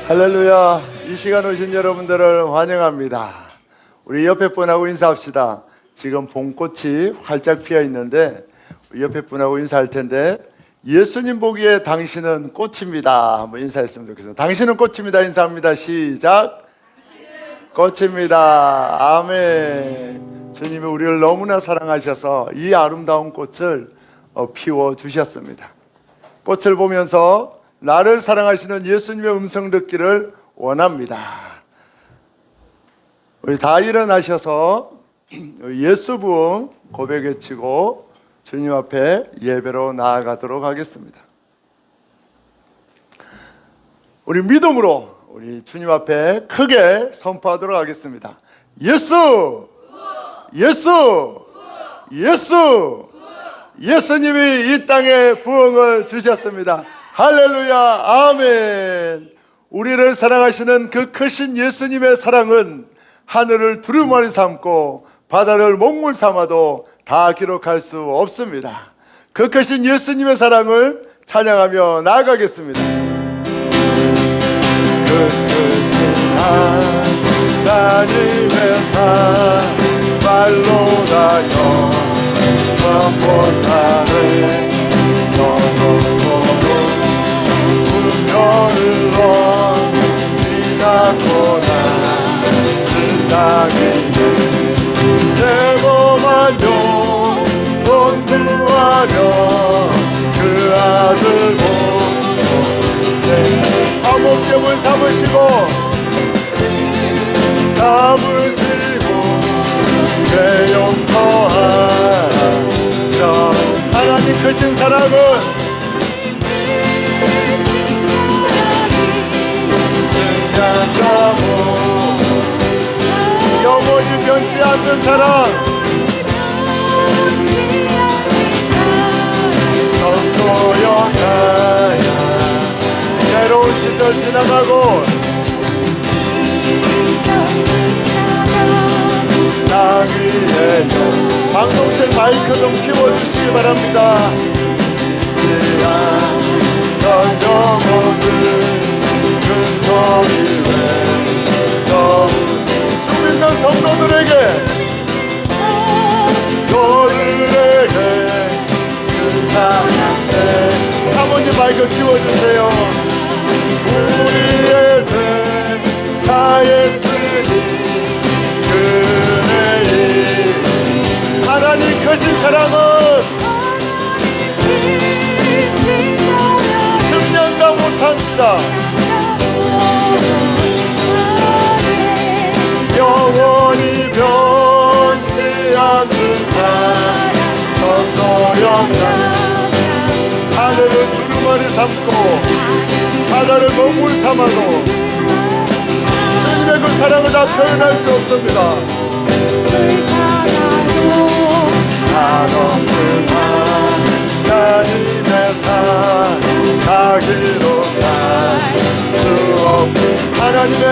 할렐루야. 이 시간 오신 여러분들을 환영합니다. 우리 옆에 분하고 인사합시다. 지금 봄꽃이 활짝 피어 있는데 옆에 분하고 인사할 텐데, 예수님 보기에 당신은 꽃입니다. 한번 인사했으면 좋겠습니다. 당신은 꽃입니다. 인사합니다. 시작. 꽃입니다. 아멘. 주님이 우리를 너무나 사랑하셔서 이 아름다운 꽃을 피워 주셨습니다. 꽃을 보면서 나를 사랑하시는 예수님의 음성 듣기를 원합니다. 우리 다 일어나셔서 예수 부흥 고백 외치고 주님 앞에 예배로 나아가도록 하겠습니다. 우리 믿음으로 우리 주님 앞에 크게 선포하도록 하겠습니다. 예수! 예수! 예수! 예수님이 이 땅에 부흥을 주셨습니다. 할렐루야. 아멘. 우리를 사랑하시는 그 크신 예수님의 사랑은 하늘을 두루마리 삼고 바다를 먹물 삼아도 다 기록할 수 없습니다. 그 크신 예수님의 사랑을 찬양하며 나아가겠습니다. 그 크신 하나님의 사랑 말로 다 영원 못하는 분별을 지나고나 그 땅에 대범한 영혼 구하며 그 아들 보내 사목gem을 삼으시고 내 용서하라. 하나님 크신 사랑은 영원히 변치 않는 사랑, 성도여자야 새로운 시절 지나가고 땅 위에 방송실 마이크 좀 키워주시기 바랍니다. 넌 영혼을 큰 소리 외쳐 숨 있는 성도들에게 너들에게 큰 사랑에 사모님 마이크 키워주세요. 우리의 죄 사했으니 그네이 하나님 크신 사랑은 승량다 못합니다. 영원히 변치 않는 사랑 성도였다. 하늘을 두루마리 삼고 바다를 먹물 삼아도 주님의 그 사랑을 다 표현할 수 없습니다. 한없는 하나님의 사랑 다 기록할 수 없는 하나님의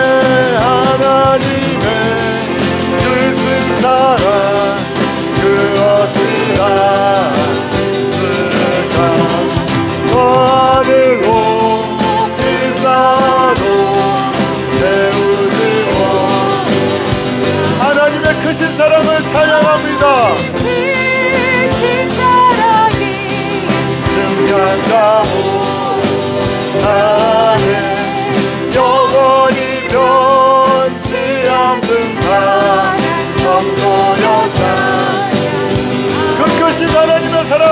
크신 사랑 그 어찌나 쓸까. 하늘로 비싸도 세우시고 하나님의 크신 사랑을 찬양합니다. 크신 사랑이 증량다 못하네 영원히 변치 않는 사랑 성도였다. 그 크신 하나님의 사랑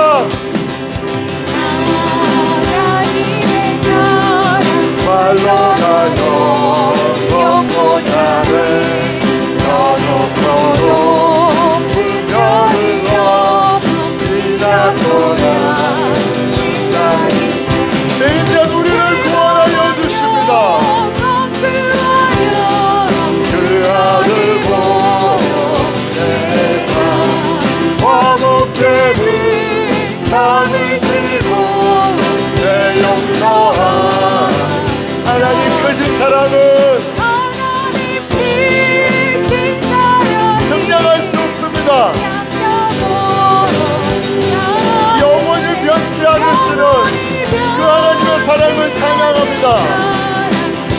말로 다 영원 못하네 너놓고도 분별을 지나고나 내 인간 우리를 구원하여 주십니다. 그 아들 보내사 화목제를 삼으시고 내 용서한 하나님 크신 사랑은 증량할 수 없습니다. 영원히 변치 않으시는 그 하나님의 사랑을 찬양합니다.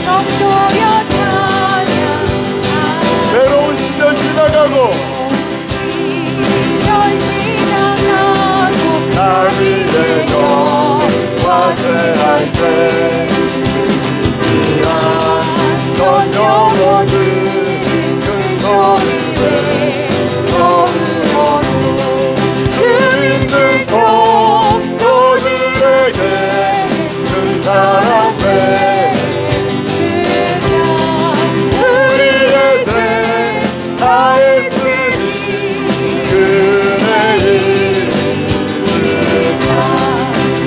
성도여 찬양 외로운 시절 지나가고 날 위해 영화제할 때 귀한 전 영혼들 큰 소리를 서울어도 주 있는 성도들에게 큰 사랑을 우리의 죄 사했으니 그네의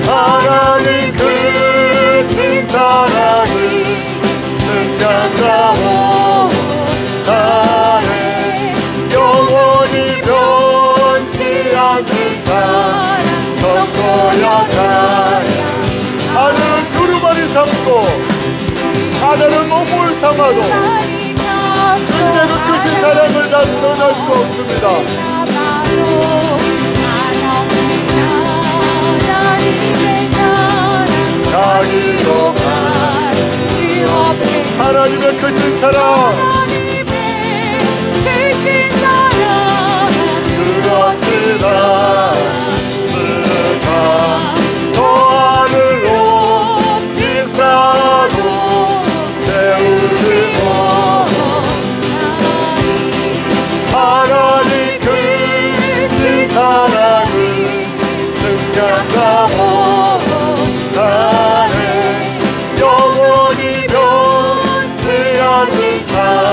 하나님 크신 사랑이 승량다워 나의 영원히 변치 않는 사랑 성도였다야. 하늘은 두루마리 삼고 바다는 몸을 삼아도 주님의 그 크신 사랑을 다 드러날 수 없습니다. 자기도 하나님의 크신 사랑 그렇지다 스가 더 하늘로 비싸고 세우리고 하나님 크신 사랑을 승량하고 나는 영원히 변치 않는 사랑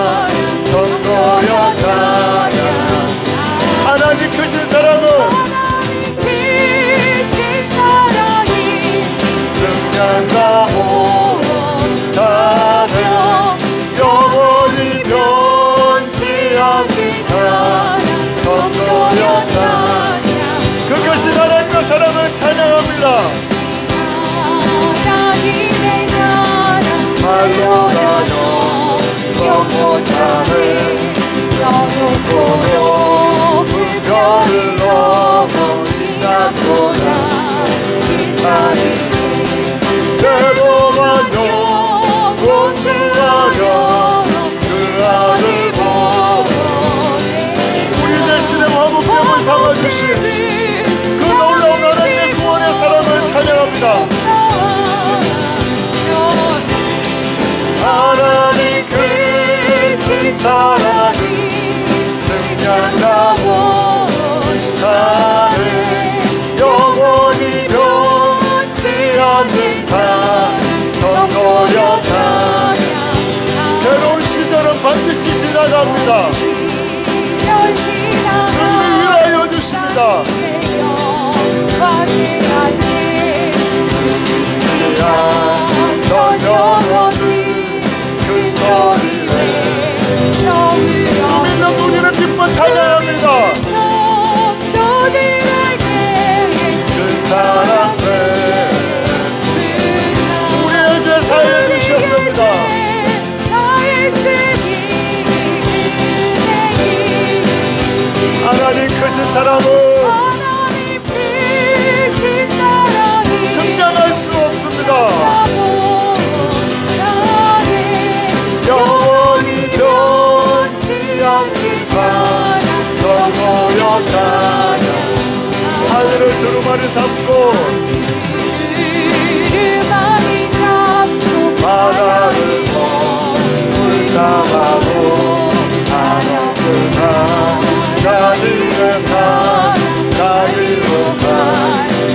성도였다야. 하나님 크신 사랑은 승량하고 나는 영원히 변치 않는 사랑 성도였다야. 그 크신 하나님의 사랑을 찬양합니다. 말로 나요 영원함을 영원토록 별을 넘어 지나도다 빛나니 제도만요 공부하며 그 아들 보내 우리 대신에 화목제물 삼아주신 그 놀라운 하나님의 구원의 사랑을 찬양합니다. 하나님 크신 사랑이 승량하고 나를 영원히 변치 않는 사랑 성도였다야. 괴로운 시절은 반드시 지나갑니다. 승리 위하여 주십니다. 전 영혼이 큰 소리를 주 믿는 우리는 기뻐 찬양합니다. 큰 사랑을 우리의 죄 사해 주셨습니다. 하나님 크신 사랑은 승량할 수 없습니다. 영원히 변치 않는 사랑 성도였다야. 하늘을 두루마리 삼고 바다를 몸을 삼아도 하나님은 자기의 사랑 자기로 갈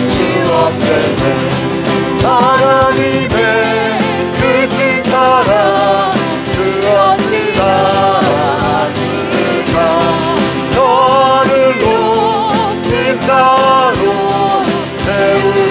수 없겠네. 하나님의 크신 사랑 그렇지다 스가 저 하늘로 비싸로 세울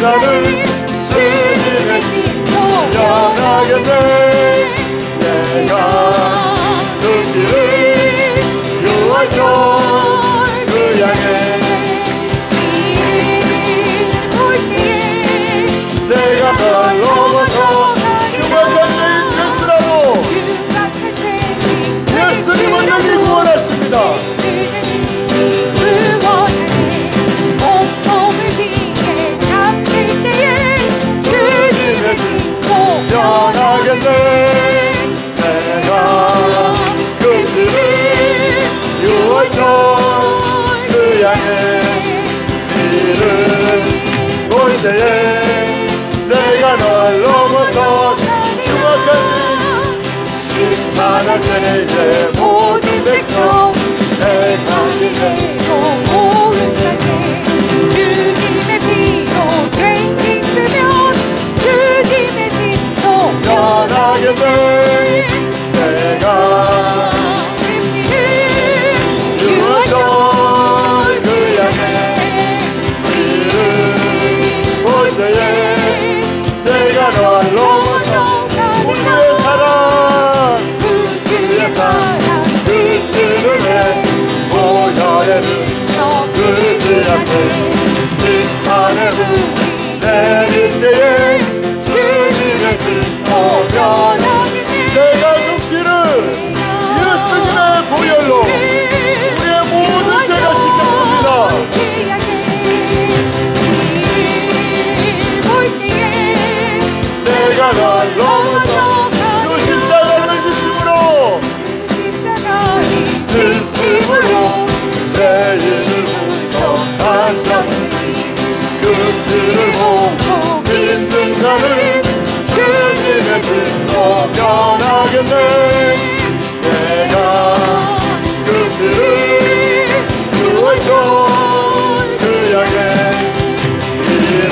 나는 주님의 빛 변하겠네. 내가 그 길을 유월절 그 향해 내가 널 넘어서 흉악한 죄인 됐으라도 예수님은 여기 구원하십니다. 주님의 빛 변하겠네. 내가 그 길을 유월절 그 향해 길을 올 때에 내가 널 넘어서 흉악한 심판할 때에 모든 백성 내가 길에 주님의 피로 죄 씻으면 주님의 빛도 변하겠네. 내가 유월절 그 향해 길을 올 때에 내가 널 넘어서 우리의 사랑 우리의 사랑 그치를 내 보혈에는 그지하세 심판의 후 내릴 때에 주님의 빛도 변하게 내가 눈길을 예수님의 보혈로 우리의 모든 죄가 씻겼습니다. 내가 널 넘어서 주 십자가를 지심으로 질심으로 죄인을 구속하셨으니 그 길을 보고 믿는 자는 주님의 빛도 변하겠네. 내가 그 길을 유월절 그 향해 길을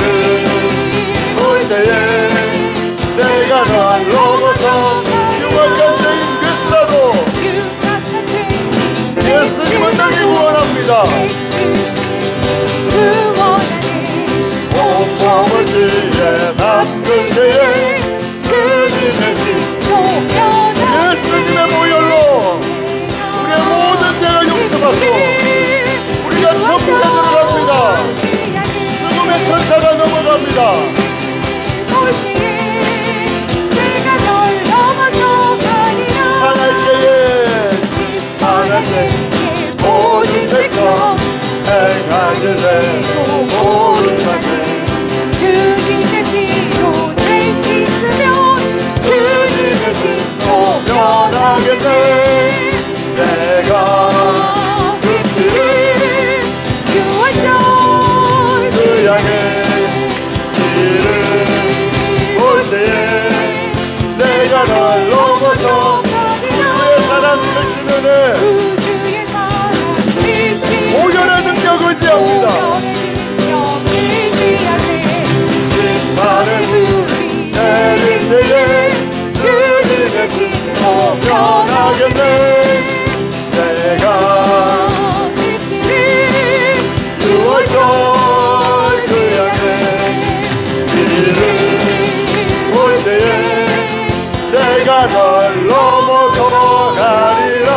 올 때에 내가 널 넘어서 흉악한 죄인 됐으라도 예수님은 나를 구원합니다. 온몸을 뒤에 남길 때에 주님의 빛 예수님의 보혈로 우리의 모든 죄가 용서받고 우리가 천국에 들어갑니다. 죽음의 천사가 넘어갑니다. 하나님께 모든 백성 행하실래 모든 자들 주님의 피로 죄 씻으면 주님의 빛도 변하겠네. 내가 그 길을 유월절 그 향해 길을 올 때에 내가 널 넘어서 우주의 사랑 되시는 애 보혈의 능력 의지합니다. 심판을 내릴 때에 주님의 빛도 변하겠네. 내가 유월절 그 향해 길을 올 때에 내가 널 넘어서 가리라.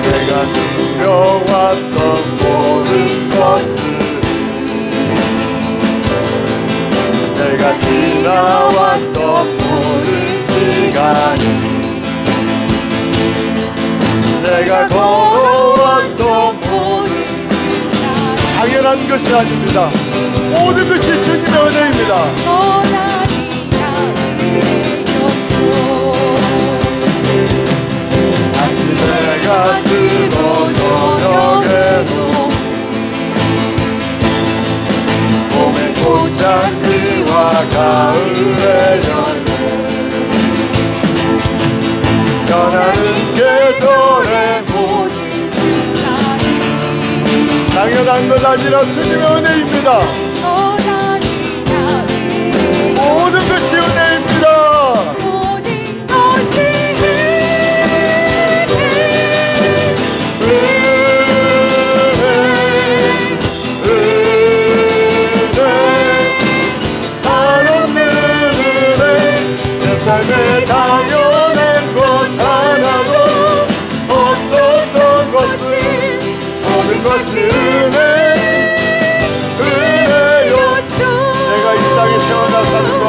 내가 숨겨왔던 모든 것들 내가 지나왔던 모든 시간이 내가 걸어왔던 모든 당연한 것이 아닙니다. 모든 것이 주님의 은혜입니다. 당시 내가 뜨거운 저녁에도 봄의 꽃향기와 가을의 열매 변하는 계절의 모든 당연한 것 아니라 주님의 은혜입니다. 모든 것이 은혜입니다. 모든 것이 은혜 것이 은혜요. 내가 이 땅에 태어나 사는 것,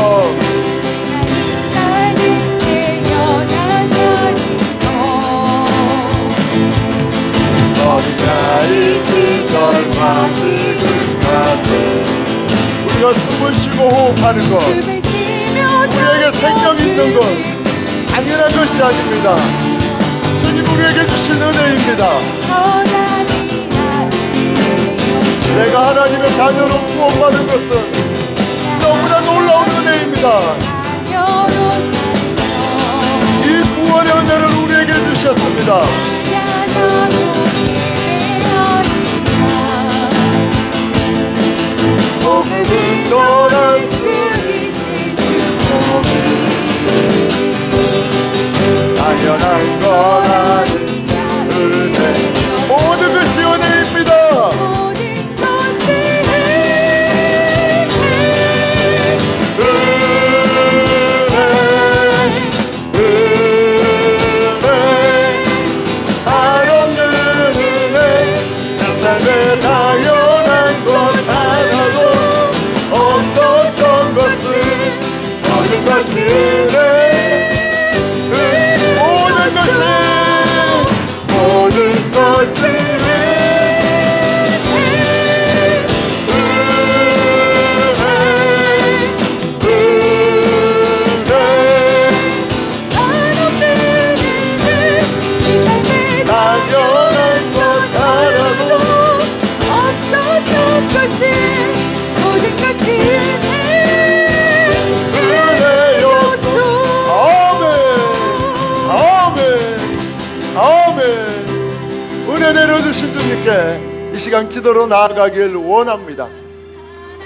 어린아이 시절과 지금까지 우리가 숨을 쉬고 호흡하는 것, 우리에게 생명 있는 것 당연한 것이 아닙니다. 주님 우리에게 주신 은혜입니다. 내가 하나님의 자녀로 구원받은 것은 너무나 놀라운 은혜입니다. 이 구원의 은혜를 우리에게 주셨습니다. 복음은 떠날 수 당연한 건 아닌 은혜, 모든 것이 은혜입니다. 당연한 것 하나도 없었던 것은 모든 것이 은혜, 모든 것이 은혜 내려주신 주님께 이 시간 기도로 나아가길 원합니다.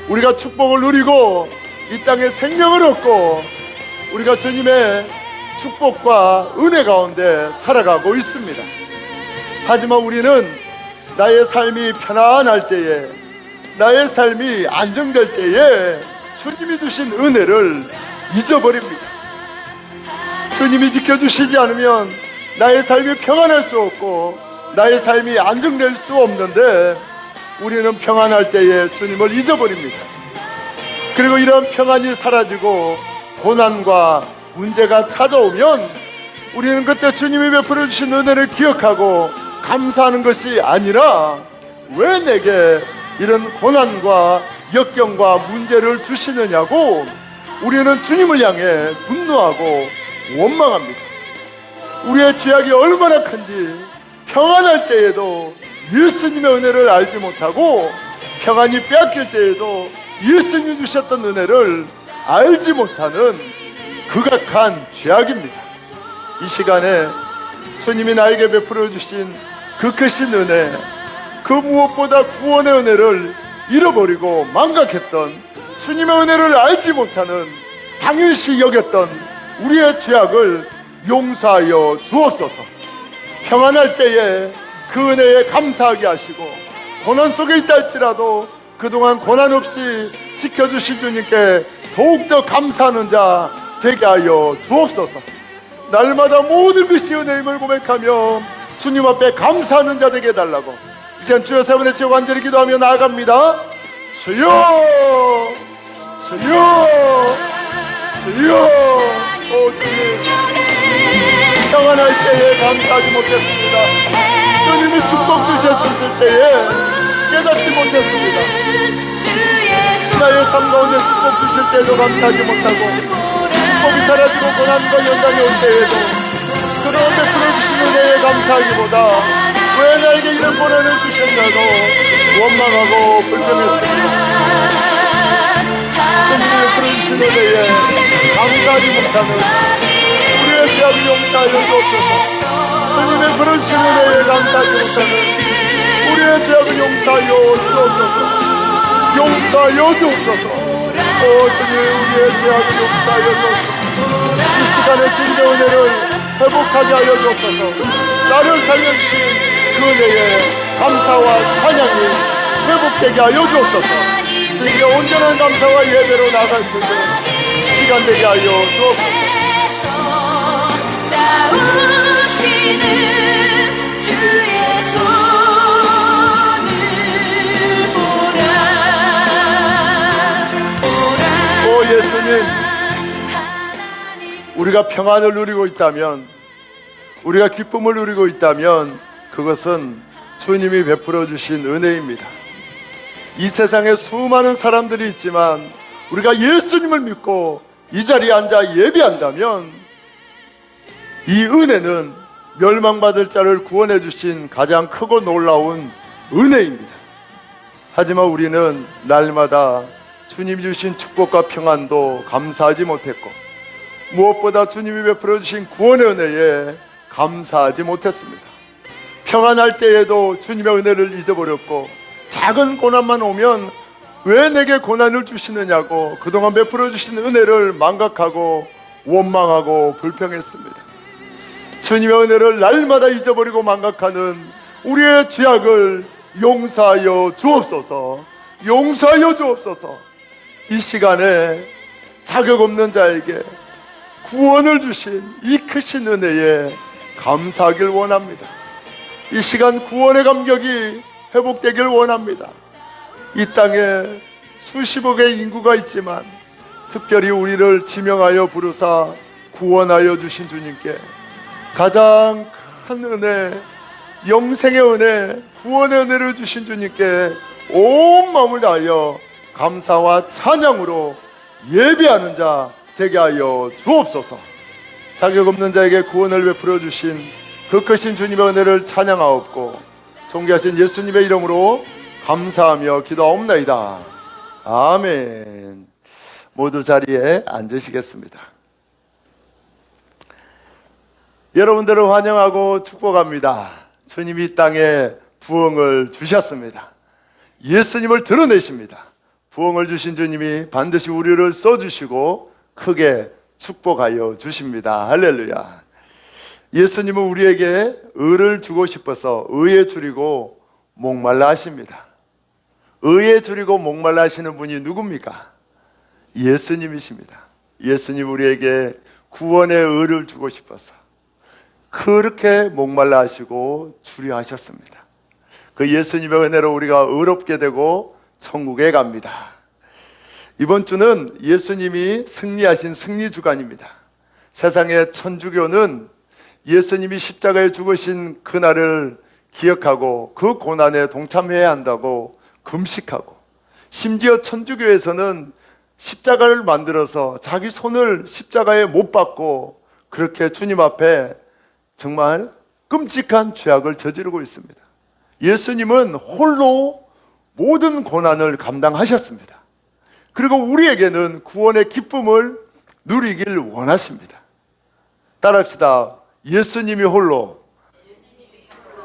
우리가 축복을 누리고 이 땅에 생명을 얻고 우리가 주님의 축복과 은혜 가운데 살아가고 있습니다. 하지만 우리는 나의 삶이 편안할 때에, 나의 삶이 안정될 때에 주님이 주신 은혜를 잊어버립니다. 주님이 지켜주시지 않으면 나의 삶이 평안할 수 없고 나의 삶이 안정될 수 없는데 우리는 평안할 때에 주님을 잊어버립니다. 그리고 이런 평안이 사라지고 고난과 문제가 찾아오면 우리는 그때 주님이 베풀어 주신 은혜를 기억하고 감사하는 것이 아니라 왜 내게 이런 고난과 역경과 문제를 주시느냐고 우리는 주님을 향해 분노하고 원망합니다. 우리의 죄악이 얼마나 큰지 평안할 때에도 예수님의 은혜를 알지 못하고 평안이 빼앗길 때에도 예수님이 주셨던 은혜를 알지 못하는 극악한 죄악입니다. 이 시간에 주님이 나에게 베풀어 주신 그 크신 은혜, 그 무엇보다 구원의 은혜를 잃어버리고 망각했던, 주님의 은혜를 알지 못하는, 당연시 여겼던 우리의 죄악을 용서하여 주옵소서. 평안할 때에 그 은혜에 감사하게 하시고 고난 속에 있다 할지라도 그동안 고난 없이 지켜주신 주님께 더욱더 감사하는 자 되게 하여 주옵소서. 날마다 모든 것이 은혜임을 고백하며 주님 앞에 감사하는 자 되게 해달라고 이젠 주여 세 번의 지옥 완전히 기도하며 나아갑니다. 주여, 주여, 주여. 오 주님, 평안할 때에 감사하지 못했습니다. 주님이 축복 주셨을 때에 깨닫지 못했습니다. 나의 삶 가운데 축복 주실 때에도 감사하지 못하고 축복이 사라지고 고난과 연단이 올 때에도 그런 베풀어 주신 은혜에 감사하기보다 왜 나에게 이런 고난을 주셨냐고 원망하고 불평했습니다. 주님이 베풀어 주신 은혜에 감사하지 못하는 우리의 죄악을 용서하여 주옵소서. 주님의 부르신 은혜에 감사하지 못하는 우리의 죄악을 용서하여 주옵소서. 용서하여 주옵소서. 오 주님, 우리의 죄악을 용서하여 주옵소서. 이 시간에 주님의 은혜를 회복하게 하여 주옵소서. 나를 살려주신 그 은혜에 감사와 찬양이 회복되게 하여 주옵소서. 주님의 온전한 감사와 예배로 나갈 수 있는 시간 되게 하여 주옵소서. 싸우시는 주의 손을 우리가 평안을 누리고 있다면, 우리가 기쁨을 누리고 있다면 그것은 주님이 베풀어 주신 은혜입니다. 이 세상에 수많은 사람들이 있지만 우리가 예수님을 믿고 이 자리에 앉아 예배한다면 이 은혜는 멸망받을 자를 구원해 주신 가장 크고 놀라운 은혜입니다. 하지만 우리는 날마다 주님이 주신 축복과 평안도 감사하지 못했고, 무엇보다 주님이 베풀어 주신 구원의 은혜에 감사하지 못했습니다. 평안할 때에도 주님의 은혜를 잊어버렸고, 작은 고난만 오면 왜 내게 고난을 주시느냐고 그동안 베풀어 주신 은혜를 망각하고 원망하고 불평했습니다. 주님의 은혜를 날마다 잊어버리고 망각하는 우리의 죄악을 용서하여 주옵소서. 용서하여 주옵소서. 이 시간에 자격 없는 자에게 구원을 주신 이 크신 은혜에 감사하길 원합니다. 이 시간 구원의 감격이 회복되길 원합니다. 이 땅에 수십억의 인구가 있지만 특별히 우리를 지명하여 부르사 구원하여 주신 주님께 가장 큰 은혜, 영생의 은혜, 구원의 은혜를 주신 주님께 온 마음을 다하여 감사와 찬양으로 예배하는 자 되게 하여 주옵소서. 자격 없는 자에게 구원을 베풀어 주신 그 크신 주님의 은혜를 찬양하옵고 존귀하신 예수님의 이름으로 감사하며 기도하옵나이다. 아멘. 모두 자리에 앉으시겠습니다. 여러분들을 환영하고 축복합니다. 주님이 이 땅에 부흥을 주셨습니다. 예수님을 드러내십니다. 부흥을 주신 주님이 반드시 우리를 써주시고 크게 축복하여 주십니다. 할렐루야. 예수님은 우리에게 의를 주고 싶어서 의에 줄이고 목말라 하십니다. 의에 줄이고 목말라 하시는 분이 누굽니까? 예수님이십니다. 예수님 우리에게 구원의 의를 주고 싶어서 그렇게 목말라 하시고 줄여 하셨습니다. 그 예수님의 은혜로 우리가 의롭게 되고 천국에 갑니다. 이번 주는 예수님이 승리하신 승리주간입니다. 세상의 천주교는 예수님이 십자가에 죽으신 그날을 기억하고 그 고난에 동참해야 한다고 금식하고, 심지어 천주교에서는 십자가를 만들어서 자기 손을 십자가에 못 박고 그렇게 주님 앞에 정말 끔찍한 죄악을 저지르고 있습니다. 예수님은 홀로 모든 고난을 감당하셨습니다. 그리고 우리에게는 구원의 기쁨을 누리길 원하십니다. 따라합시다. 예수님이 홀로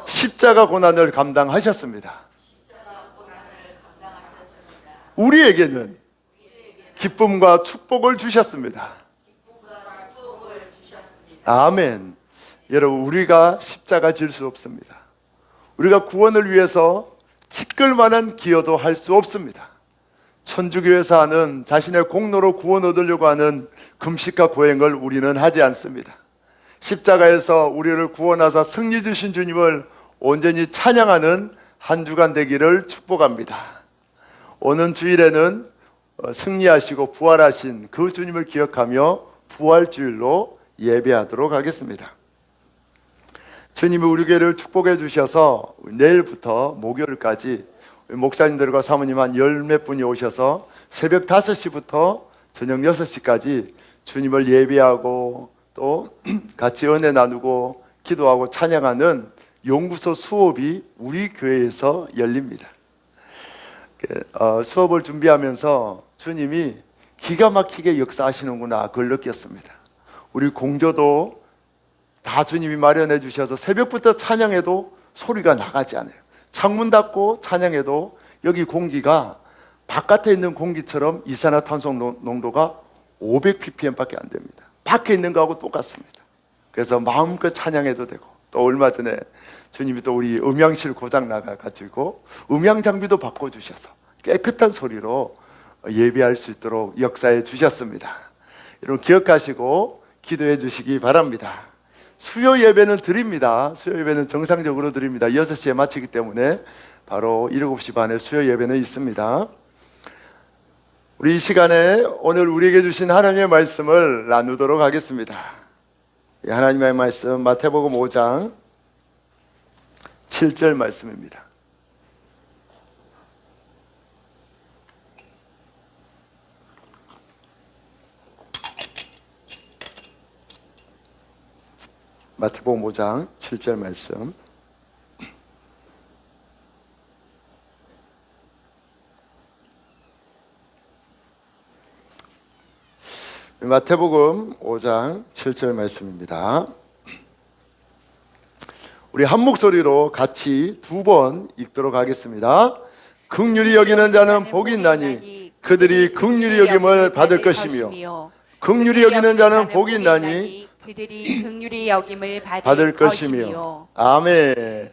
십자가 고난을 감당하셨습니다. 우리에게는 기쁨과 축복을 주셨습니다. 아멘. 여러분, 우리가 십자가 질 수 없습니다. 우리가 구원을 위해서 티끌만한 기여도 할 수 없습니다. 천주교에서 하는 자신의 공로로 구원 얻으려고 하는 금식과 고행을 우리는 하지 않습니다. 십자가에서 우리를 구원하사 승리 주신 주님을 온전히 찬양하는 한 주간 되기를 축복합니다. 오는 주일에는 승리하시고 부활하신 그 주님을 기억하며 부활주일로 예배하도록 하겠습니다. 주님이 우리 교회를 축복해 주셔서 내일부터 목요일까지 목사님들과 사모님 한 열 몇 분이 오셔서 새벽 5시부터 저녁 6시까지 주님을 예배하고 또 같이 은혜 나누고 기도하고 찬양하는 연구소 수업이 우리 교회에서 열립니다. 수업을 준비하면서 주님이 기가 막히게 역사하시는구나 그걸 느꼈습니다. 우리 공조도 다 주님이 마련해 주셔서 새벽부터 찬양해도 소리가 나가지 않아요. 창문 닫고 찬양해도 여기 공기가 바깥에 있는 공기처럼 이산화탄소 농도가 500ppm밖에 안 됩니다. 밖에 있는 거하고 똑같습니다. 그래서 마음껏 찬양해도 되고, 또 얼마 전에 주님이 또 우리 음향실 고장 나가가지고 음향 장비도 바꿔주셔서 깨끗한 소리로 예배할 수 있도록 역사해 주셨습니다. 여러분 기억하시고 기도해 주시기 바랍니다. 수요 예배는 드립니다. 수요 예배는 정상적으로 드립니다. 6시에 마치기 때문에 바로 7시 반에 수요 예배는 있습니다. 우리 이 시간에 오늘 우리에게 주신 하나님의 말씀을 나누도록 하겠습니다. 이 하나님의 말씀 마태복음 5장 7절 말씀입니다. 마태복음 5장 7절 말씀. 마태복음 5장 7절 말씀입니다. 우리 한 목소리로 같이 두 번 읽도록 하겠습니다. 긍휼히 여기는 자는 복이 있나니 그들이 긍휼히 여김을 받을 것이며 긍휼히 여기는 자는 복이 있나니 그들이 긍휼히 여김을 받을 것이며. 아멘.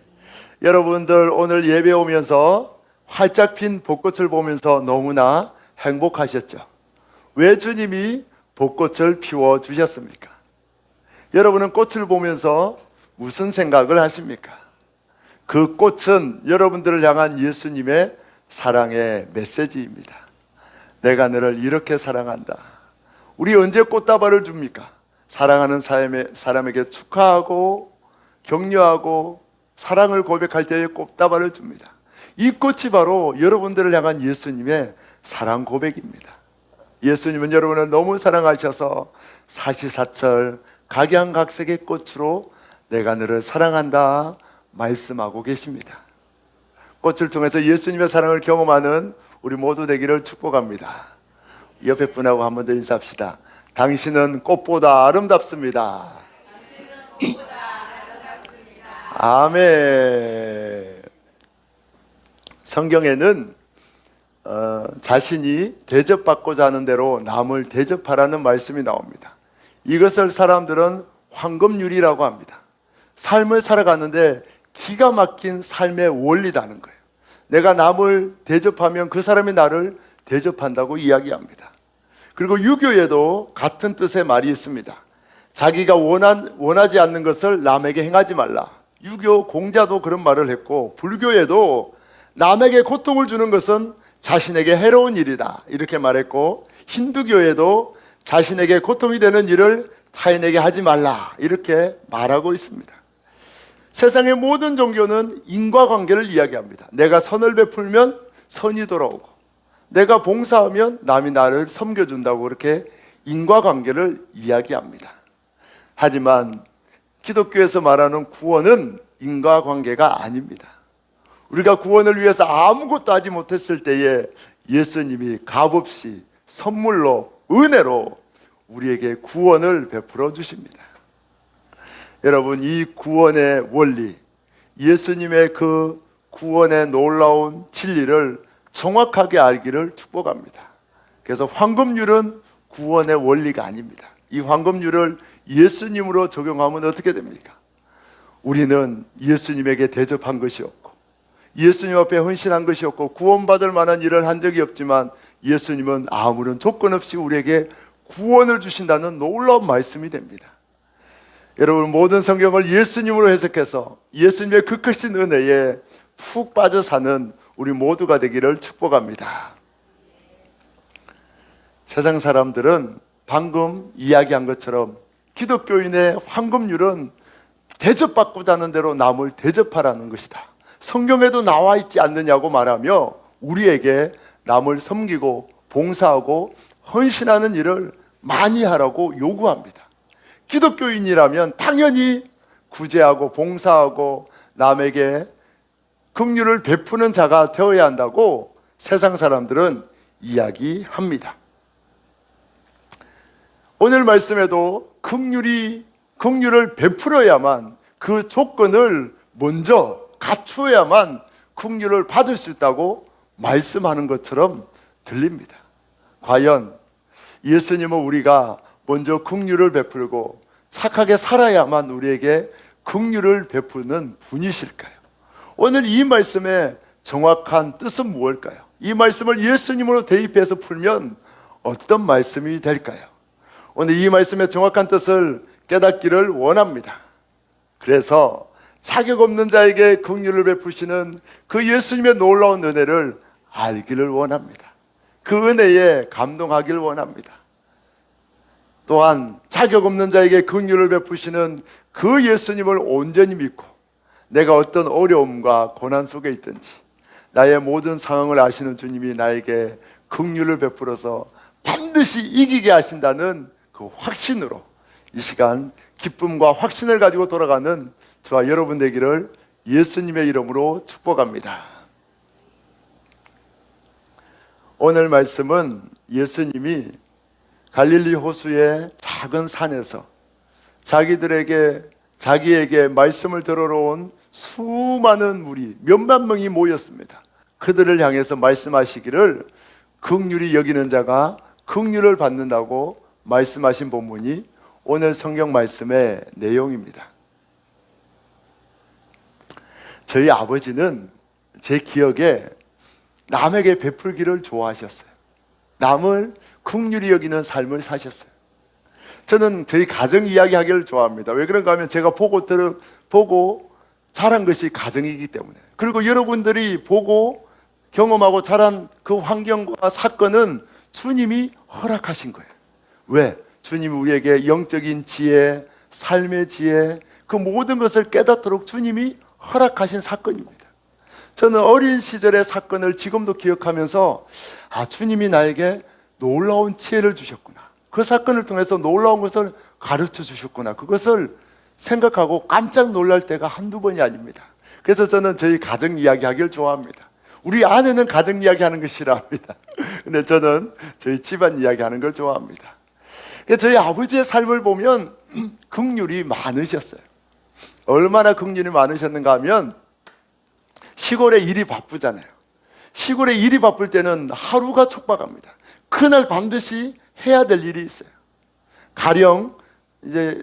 여러분들 오늘 예배 오면서 활짝 핀 벚꽃을 보면서 너무나 행복하셨죠? 왜 주님이 벚꽃을 피워 주셨습니까? 여러분은 꽃을 보면서 무슨 생각을 하십니까? 그 꽃은 여러분들을 향한 예수님의 사랑의 메시지입니다. 내가 너를 이렇게 사랑한다. 우리 언제 꽃다발을 줍니까? 사랑하는 사람에게 축하하고 격려하고 사랑을 고백할 때에 꽃다발을 줍니다. 이 꽃이 바로 여러분들을 향한 예수님의 사랑 고백입니다. 예수님은 여러분을 너무 사랑하셔서 사시사철 각양각색의 꽃으로 내가 너를 사랑한다 말씀하고 계십니다. 꽃을 통해서 예수님의 사랑을 경험하는 우리 모두 되기를 축복합니다. 옆에 분하고 한 번 더 인사합시다. 당신은 꽃보다 아름답습니다. 아멘. 성경에는 자신이 대접받고자 하는 대로 남을 대접하라는 말씀이 나옵니다. 이것을 사람들은 황금률이라고 합니다. 삶을 살아가는데 기가 막힌 삶의 원리라는 거예요. 내가 남을 대접하면 그 사람이 나를 대접한다고 이야기합니다. 그리고 유교에도 같은 뜻의 말이 있습니다. 자기가 원하지 않는 것을 남에게 행하지 말라. 유교 공자도 그런 말을 했고, 불교에도 남에게 고통을 주는 것은 자신에게 해로운 일이다 이렇게 말했고, 힌두교에도 자신에게 고통이 되는 일을 타인에게 하지 말라 이렇게 말하고 있습니다. 세상의 모든 종교는 인과관계를 이야기합니다. 내가 선을 베풀면 선이 돌아오고 내가 봉사하면 남이 나를 섬겨준다고 그렇게 인과관계를 이야기합니다. 하지만 기독교에서 말하는 구원은 인과관계가 아닙니다. 우리가 구원을 위해서 아무것도 하지 못했을 때에 예수님이 값없이 선물로 은혜로 우리에게 구원을 베풀어 주십니다. 여러분, 이 구원의 원리, 예수님의 그 구원의 놀라운 진리를 정확하게 알기를 축복합니다. 그래서 황금률은 구원의 원리가 아닙니다. 이 황금률을 예수님으로 적용하면 어떻게 됩니까? 우리는 예수님에게 대접한 것이 없고 예수님 앞에 헌신한 것이 없고 구원받을 만한 일을 한 적이 없지만 예수님은 아무런 조건 없이 우리에게 구원을 주신다는 놀라운 말씀이 됩니다. 여러분, 모든 성경을 예수님으로 해석해서 예수님의 그 크신 은혜에 푹 빠져 사는 우리 모두가 되기를 축복합니다. 세상 사람들은 방금 이야기한 것처럼 기독교인의 황금률은 대접받고자 하는 대로 남을 대접하라는 것이다, 성경에도 나와 있지 않느냐고 말하며 우리에게 남을 섬기고 봉사하고 헌신하는 일을 많이 하라고 요구합니다. 기독교인이라면 당연히 구제하고 봉사하고 남에게 긍휼을 베푸는 자가 되어야 한다고 세상 사람들은 이야기합니다. 오늘 말씀에도 긍휼을 베풀어야만, 그 조건을 먼저 갖추어야만 긍휼을 받을 수 있다고 말씀하는 것처럼 들립니다. 과연 예수님은 우리가 먼저 긍휼을 베풀고 착하게 살아야만 우리에게 긍휼을 베푸는 분이실까요? 오늘 이 말씀의 정확한 뜻은 무엇일까요? 이 말씀을 예수님으로 대입해서 풀면 어떤 말씀이 될까요? 오늘 이 말씀의 정확한 뜻을 깨닫기를 원합니다. 그래서 자격 없는 자에게 긍휼을 베푸시는 그 예수님의 놀라운 은혜를 알기를 원합니다. 그 은혜에 감동하길 원합니다. 또한 자격 없는 자에게 긍휼을 베푸시는 그 예수님을 온전히 믿고 내가 어떤 어려움과 고난 속에 있든지 나의 모든 상황을 아시는 주님이 나에게 긍휼을 베풀어서 반드시 이기게 하신다는 그 확신으로 이 시간 기쁨과 확신을 가지고 돌아가는 저와 여러분 되기를 예수님의 이름으로 축복합니다. 오늘 말씀은 예수님이 갈릴리 호수의 작은 산에서 자기에게 말씀을 들으러 온 수많은 무리 몇만 명이 모였습니다. 그들을 향해서 말씀하시기를 긍휼히 여기는 자가 긍휼을 받는다고 말씀하신 본문이 오늘 성경 말씀의 내용입니다. 저희 아버지는 제 기억에 남에게 베풀기를 좋아하셨어요. 남을 긍휼히 여기는 삶을 사셨어요. 저는 저희 가정 이야기 하기를 좋아합니다. 왜 그런가 하면 제가 보고 자란 것이 가정이기 때문에, 그리고 여러분들이 보고 경험하고 자란 그 환경과 사건은 주님이 허락하신 거예요. 왜? 주님이 우리에게 영적인 지혜, 삶의 지혜, 그 모든 것을 깨닫도록 주님이 허락하신 사건입니다. 저는 어린 시절의 사건을 지금도 기억하면서 주님이 나에게 놀라운 지혜를 주셨구나, 그 사건을 통해서 놀라운 것을 가르쳐 주셨구나, 그것을 생각하고 깜짝 놀랄 때가 한두 번이 아닙니다. 그래서 저는 저희 가정 이야기 하기를 좋아합니다. 우리 아내는 가정 이야기 하는 걸 싫어합니다. 근데 저는 저희 집안 이야기 하는 걸 좋아합니다. 저희 아버지의 삶을 보면 긍휼이 많으셨어요. 얼마나 긍휼이 많으셨는가 하면 시골에 일이 바쁘잖아요. 시골에 일이 바쁠 때는 하루가 촉박합니다. 그날 반드시 해야 될 일이 있어요. 가령 이제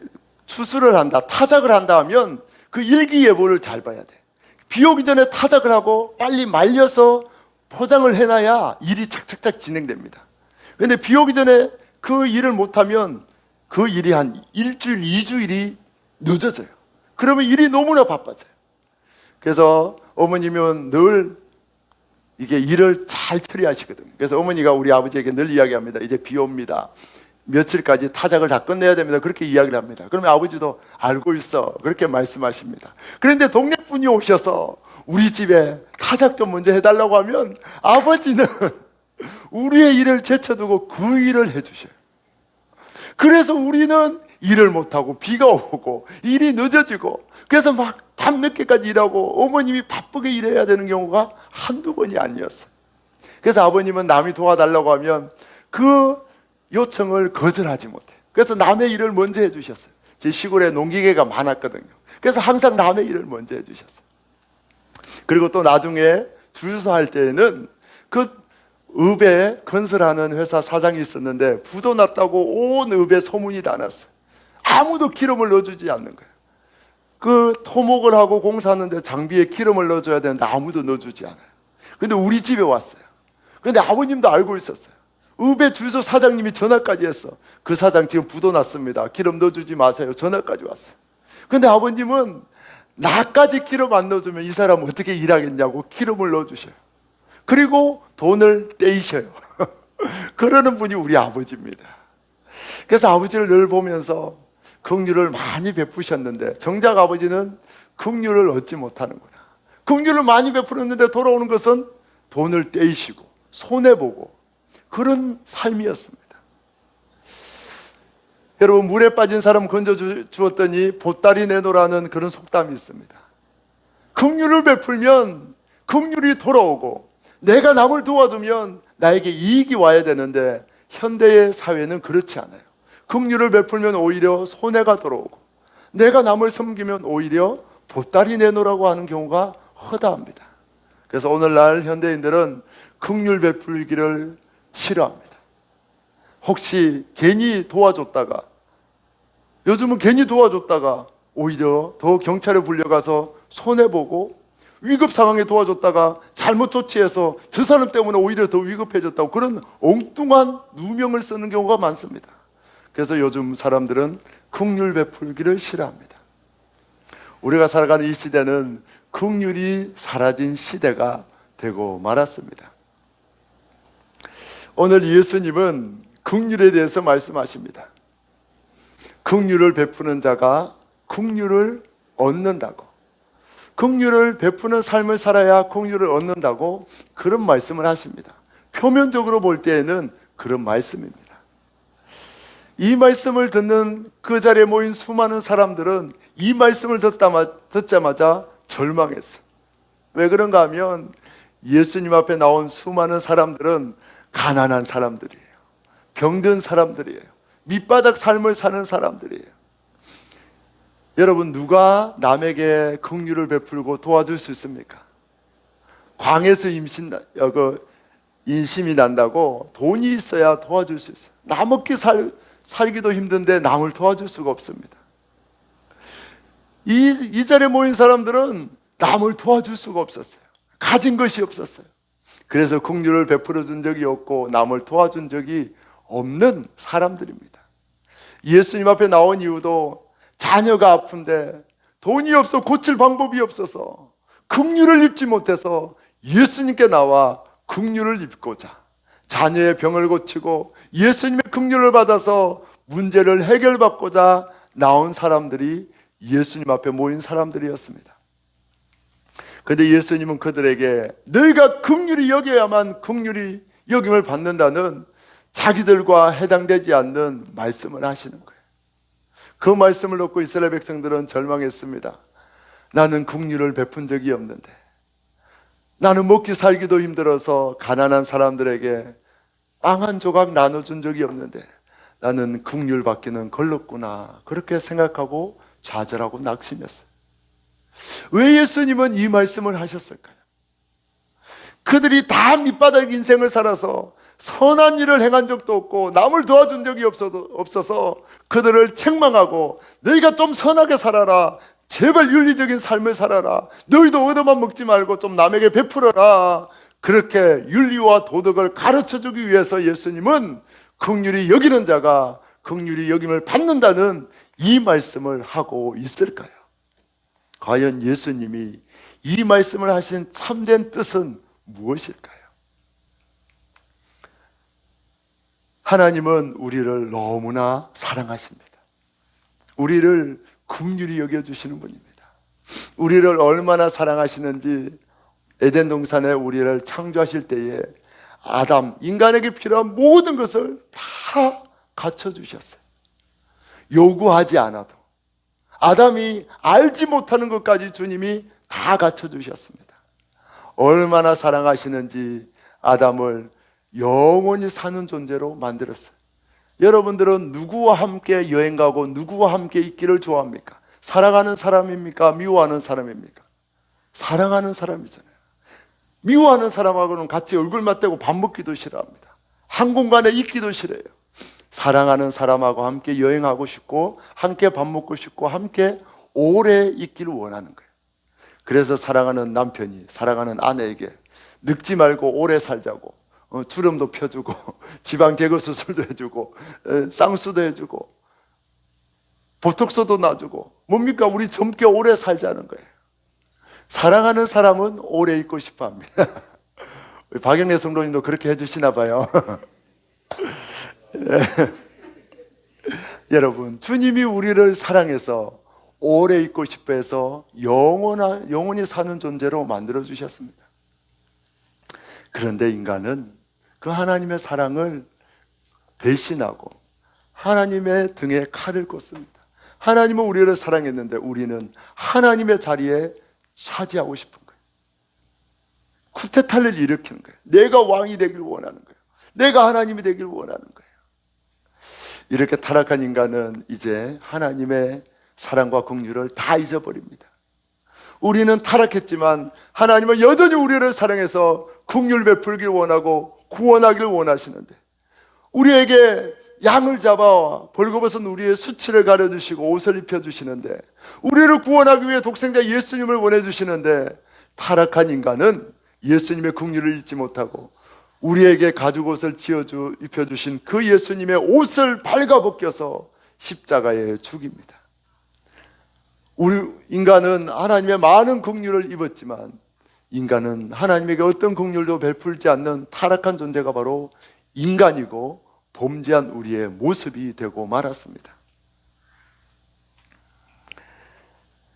추수를 한다, 타작을 한다 하면 그 일기예보를 잘 봐야 돼. 비 오기 전에 타작을 하고 빨리 말려서 포장을 해놔야 일이 착착착 진행됩니다. 그런데 비 오기 전에 그 일을 못하면 그 일이 한 일주일, 2주일이 늦어져요. 그러면 일이 너무나 바빠져요. 그래서 어머님은 늘 이게 일을 잘 처리하시거든요. 그래서 어머니가 우리 아버지에게 늘 이야기합니다. 이제 비 옵니다. 며칠까지 타작을 다 끝내야 됩니다. 그렇게 이야기를 합니다. 그러면 아버지도 알고 있어, 그렇게 말씀하십니다. 그런데 동네 분이 오셔서 우리 집에 타작 좀 먼저 해달라고 하면 아버지는 우리의 일을 제쳐두고 그 일을 해주셔요. 그래서 우리는 일을 못하고 비가 오고 일이 늦어지고, 그래서 막 밤늦게까지 일하고 어머님이 바쁘게 일해야 되는 경우가 한두 번이 아니었어요. 그래서 아버님은 남이 도와달라고 하면 그 요청을 거절하지 못해요. 그래서 남의 일을 먼저 해주셨어요. 제 시골에 농기계가 많았거든요. 그래서 항상 남의 일을 먼저 해주셨어요. 그리고 또 나중에 주유소 할 때에는 그 읍에 건설하는 회사 사장이 있었는데 부도 났다고 온 읍에 소문이 다 났어요. 아무도 기름을 넣어주지 않는 거예요. 그 토목을 하고 공사하는데 장비에 기름을 넣어줘야 되는데 아무도 넣어주지 않아요. 근데 우리 집에 왔어요. 근데 아버님도 알고 있었어요. 읍의 주유소 사장님이 전화까지 했어. 그 사장 지금 부도 났습니다. 기름 넣어주지 마세요. 전화까지 왔어요. 근데 아버님은 나까지 기름 안 넣어주면 이 사람 어떻게 일하겠냐고 기름을 넣어주셔요. 그리고 돈을 떼이셔요. 그러는 분이 우리 아버지입니다. 그래서 아버지를 늘 보면서 긍휼을 많이 베푸셨는데 정작 아버지는 긍휼을 얻지 못하는구나. 긍휼을 많이 베풀었는데 돌아오는 것은 돈을 떼이시고 손해보고 그런 삶이었습니다. 여러분, 물에 빠진 사람 건져주었더니 보따리 내놓으라는 그런 속담이 있습니다. 긍휼을 베풀면 긍휼이 돌아오고 내가 남을 도와주면 나에게 이익이 와야 되는데 현대의 사회는 그렇지 않아요. 긍휼을 베풀면 오히려 손해가 돌아오고 내가 남을 섬기면 오히려 보따리 내놓으라고 하는 경우가 허다합니다. 그래서 오늘날 현대인들은 긍휼 베풀기를 싫어합니다. 혹시 괜히 도와줬다가, 요즘은 괜히 도와줬다가 오히려 더 경찰에 불려가서 손해보고, 위급 상황에 도와줬다가 잘못 조치해서 저 사람 때문에 오히려 더 위급해졌다고 그런 엉뚱한 누명을 쓰는 경우가 많습니다. 그래서 요즘 사람들은 긍휼 베풀기를 싫어합니다. 우리가 살아가는 이 시대는 긍휼이 사라진 시대가 되고 말았습니다. 오늘 예수님은 긍휼에 대해서 말씀하십니다. 긍휼을 베푸는 자가 긍휼을 얻는다고, 긍휼을 베푸는 삶을 살아야 긍휼을 얻는다고 그런 말씀을 하십니다. 표면적으로 볼 때에는 그런 말씀입니다. 이 말씀을 듣는 그 자리에 모인 수많은 사람들은 이 말씀을 듣자마자 절망했어요. 왜 그런가 하면 예수님 앞에 나온 수많은 사람들은 가난한 사람들이에요. 병든 사람들이에요. 밑바닥 삶을 사는 사람들이에요. 여러분, 누가 남에게 긍휼을 베풀고 도와줄 수 있습니까? 광에서 인심이 난다고 돈이 있어야 도와줄 수 있어요. 나 먹기 살기도 힘든데 남을 도와줄 수가 없습니다. 이 자리에 모인 사람들은 남을 도와줄 수가 없었어요. 가진 것이 없었어요. 그래서 긍휼을 베풀어 준 적이 없고 남을 도와준 적이 없는 사람들입니다. 예수님 앞에 나온 이유도 자녀가 아픈데 돈이 없어 고칠 방법이 없어서 긍휼을 입지 못해서 예수님께 나와 긍휼을 입고자, 자녀의 병을 고치고 예수님의 긍휼을 받아서 문제를 해결받고자 나온 사람들이 예수님 앞에 모인 사람들이었습니다. 그런데 예수님은 그들에게 너희가 긍휼히 여겨야만 긍휼히 여김을 받는다는 자기들과 해당되지 않는 말씀을 하시는 거예요. 그 말씀을 듣고 이스라엘 백성들은 절망했습니다. 나는 긍휼을 베푼 적이 없는데, 나는 먹기 살기도 힘들어서 가난한 사람들에게 빵 한 조각 나눠준 적이 없는데 나는 긍휼 받기는 걸렀구나, 그렇게 생각하고 좌절하고 낙심했어요. 왜 예수님은 이 말씀을 하셨을까요? 그들이 다 밑바닥 인생을 살아서 선한 일을 행한 적도 없고 남을 도와준 적이 없어서 그들을 책망하고 너희가 좀 선하게 살아라, 제발 윤리적인 삶을 살아라, 너희도 얻어만 먹지 말고 좀 남에게 베풀어라, 그렇게 윤리와 도덕을 가르쳐주기 위해서 예수님은 긍휼히 여기는 자가 긍휼히 여김을 받는다는 이 말씀을 하고 있을까요? 과연 예수님이 이 말씀을 하신 참된 뜻은 무엇일까요? 하나님은 우리를 너무나 사랑하십니다. 우리를 긍휼히 여겨주시는 분입니다. 우리를 얼마나 사랑하시는지 에덴 동산에 우리를 창조하실 때에 아담, 인간에게 필요한 모든 것을 다 갖춰주셨어요. 요구하지 않아도, 아담이 알지 못하는 것까지 주님이 다 갖춰주셨습니다. 얼마나 사랑하시는지 아담을 영원히 사는 존재로 만들었어요. 여러분들은 누구와 함께 여행 가고 누구와 함께 있기를 좋아합니까? 사랑하는 사람입니까? 미워하는 사람입니까? 사랑하는 사람이잖아요. 미워하는 사람하고는 같이 얼굴 맞대고 밥 먹기도 싫어합니다. 한 공간에 있기도 싫어요. 사랑하는 사람하고 함께 여행하고 싶고 함께 밥 먹고 싶고 함께 오래 있기를 원하는 거예요. 그래서 사랑하는 남편이 사랑하는 아내에게 늙지 말고 오래 살자고 주름도 펴주고 지방 제거 수술도 해주고 쌍수도 해주고 보톡스도 놔주고, 뭡니까? 우리 젊게 오래 살자는 거예요. 사랑하는 사람은 오래 있고 싶어 합니다. 박영래 성도님도 그렇게 해주시나 봐요. 여러분, 주님이 우리를 사랑해서 오래 있고 싶어 해서 영원히 사는 존재로 만들어 주셨습니다. 그런데 인간은 그 하나님의 사랑을 배신하고 하나님의 등에 칼을 꽂습니다. 하나님은 우리를 사랑했는데 우리는 하나님의 자리에 차지하고 싶은 거예요. 쿠데타를 일으키는 거예요. 내가 왕이 되길 원하는 거예요. 내가 하나님이 되길 원하는 거예요. 이렇게 타락한 인간은 이제 하나님의 사랑과 긍휼을 다 잊어버립니다. 우리는 타락했지만 하나님은 여전히 우리를 사랑해서 긍휼 베풀길 원하고 구원하길 원하시는데, 우리에게 양을 잡아 벌거벗은 우리의 수치를 가려주시고 옷을 입혀주시는데, 우리를 구원하기 위해 독생자 예수님을 보내주시는데, 타락한 인간은 예수님의 긍휼을 잊지 못하고 우리에게 가죽옷을 입혀주신 그 예수님의 옷을 발가벗겨서 십자가에 죽입니다. 우리 인간은 하나님의 많은 긍휼을 입었지만 인간은 하나님에게 어떤 긍휼도 베풀지 않는 타락한 존재가 바로 인간이고 범죄한 우리의 모습이 되고 말았습니다.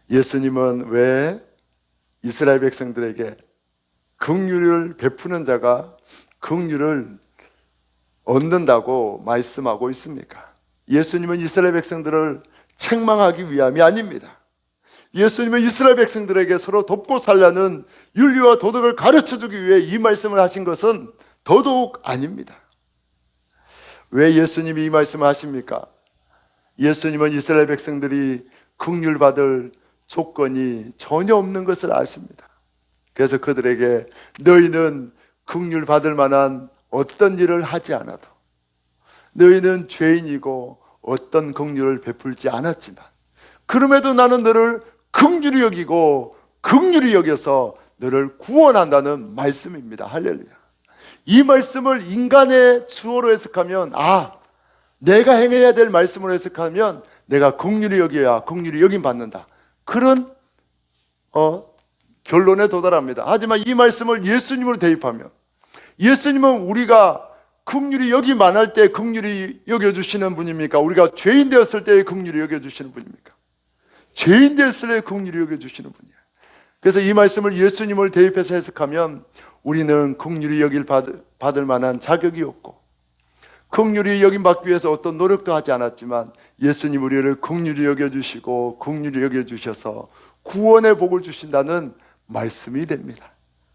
예수님은 왜 이스라엘 백성들에게 긍휼을 베푸는 자가 긍휼을 얻는다고 말씀하고 있습니까? 예수님은 이스라엘 백성들을 책망하기 위함이 아닙니다. 예수님은 이스라엘 백성들에게 서로 돕고 살라는 윤리와 도덕을 가르쳐주기 위해 이 말씀을 하신 것은 더더욱 아닙니다. 왜 예수님이 이 말씀을 하십니까? 예수님은 이스라엘 백성들이 긍휼 받을 조건이 전혀 없는 것을 아십니다. 그래서 그들에게 너희는 긍휼 받을 만한 어떤 일을 하지 않아도, 너희는 죄인이고 어떤 긍휼을 베풀지 않았지만 그럼에도 나는 너를 긍휼히 여기고 긍휼히 여겨서 너를 구원한다는 말씀입니다. 할렐루야. 이 말씀을 인간의 주어로 해석하면, 내가 행해야 될 말씀으로 해석하면 내가 긍휼히 여겨야 긍휼히 여김 받는다, 그런 결론에 도달합니다. 하지만 이 말씀을 예수님으로 대입하면, 예수님은 우리가 긍휼히 여기만 할 때 긍휼히 여겨주시는 분입니까? 우리가 죄인 되었을 때 긍휼히 여겨주시는 분입니까? 죄인 되었을 때 긍휼히 여겨주시는 분이에요. 그래서 이 말씀을 예수님을 대입해서 해석하면 우리는 긍휼히 여길 받을 만한 자격이 없고, 긍휼히 여김 받기 위해서 어떤 노력도 하지 않았지만 예수님 우리를 긍휼히 여겨주시고 긍휼히 여겨주셔서 구원의 복을 주신다는 말씀이 됩니다.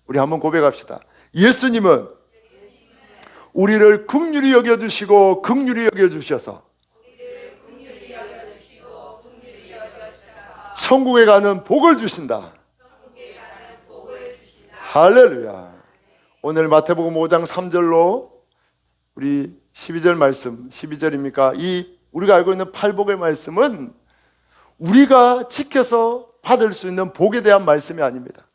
우리 한번 고백합시다. 예수님은 우리를 긍휼히 여겨주시고 긍휼히 여겨주셔서 천국에 가는 복을 주신다. 할렐루야. 오늘 마태복음 5장 3절로 우리 12절 말씀, 12절입니까? 이 우리가 알고 있는 팔복의 말씀은 우리가 지켜서 받을 수 있는 복에 대한 말씀이 아닙니다.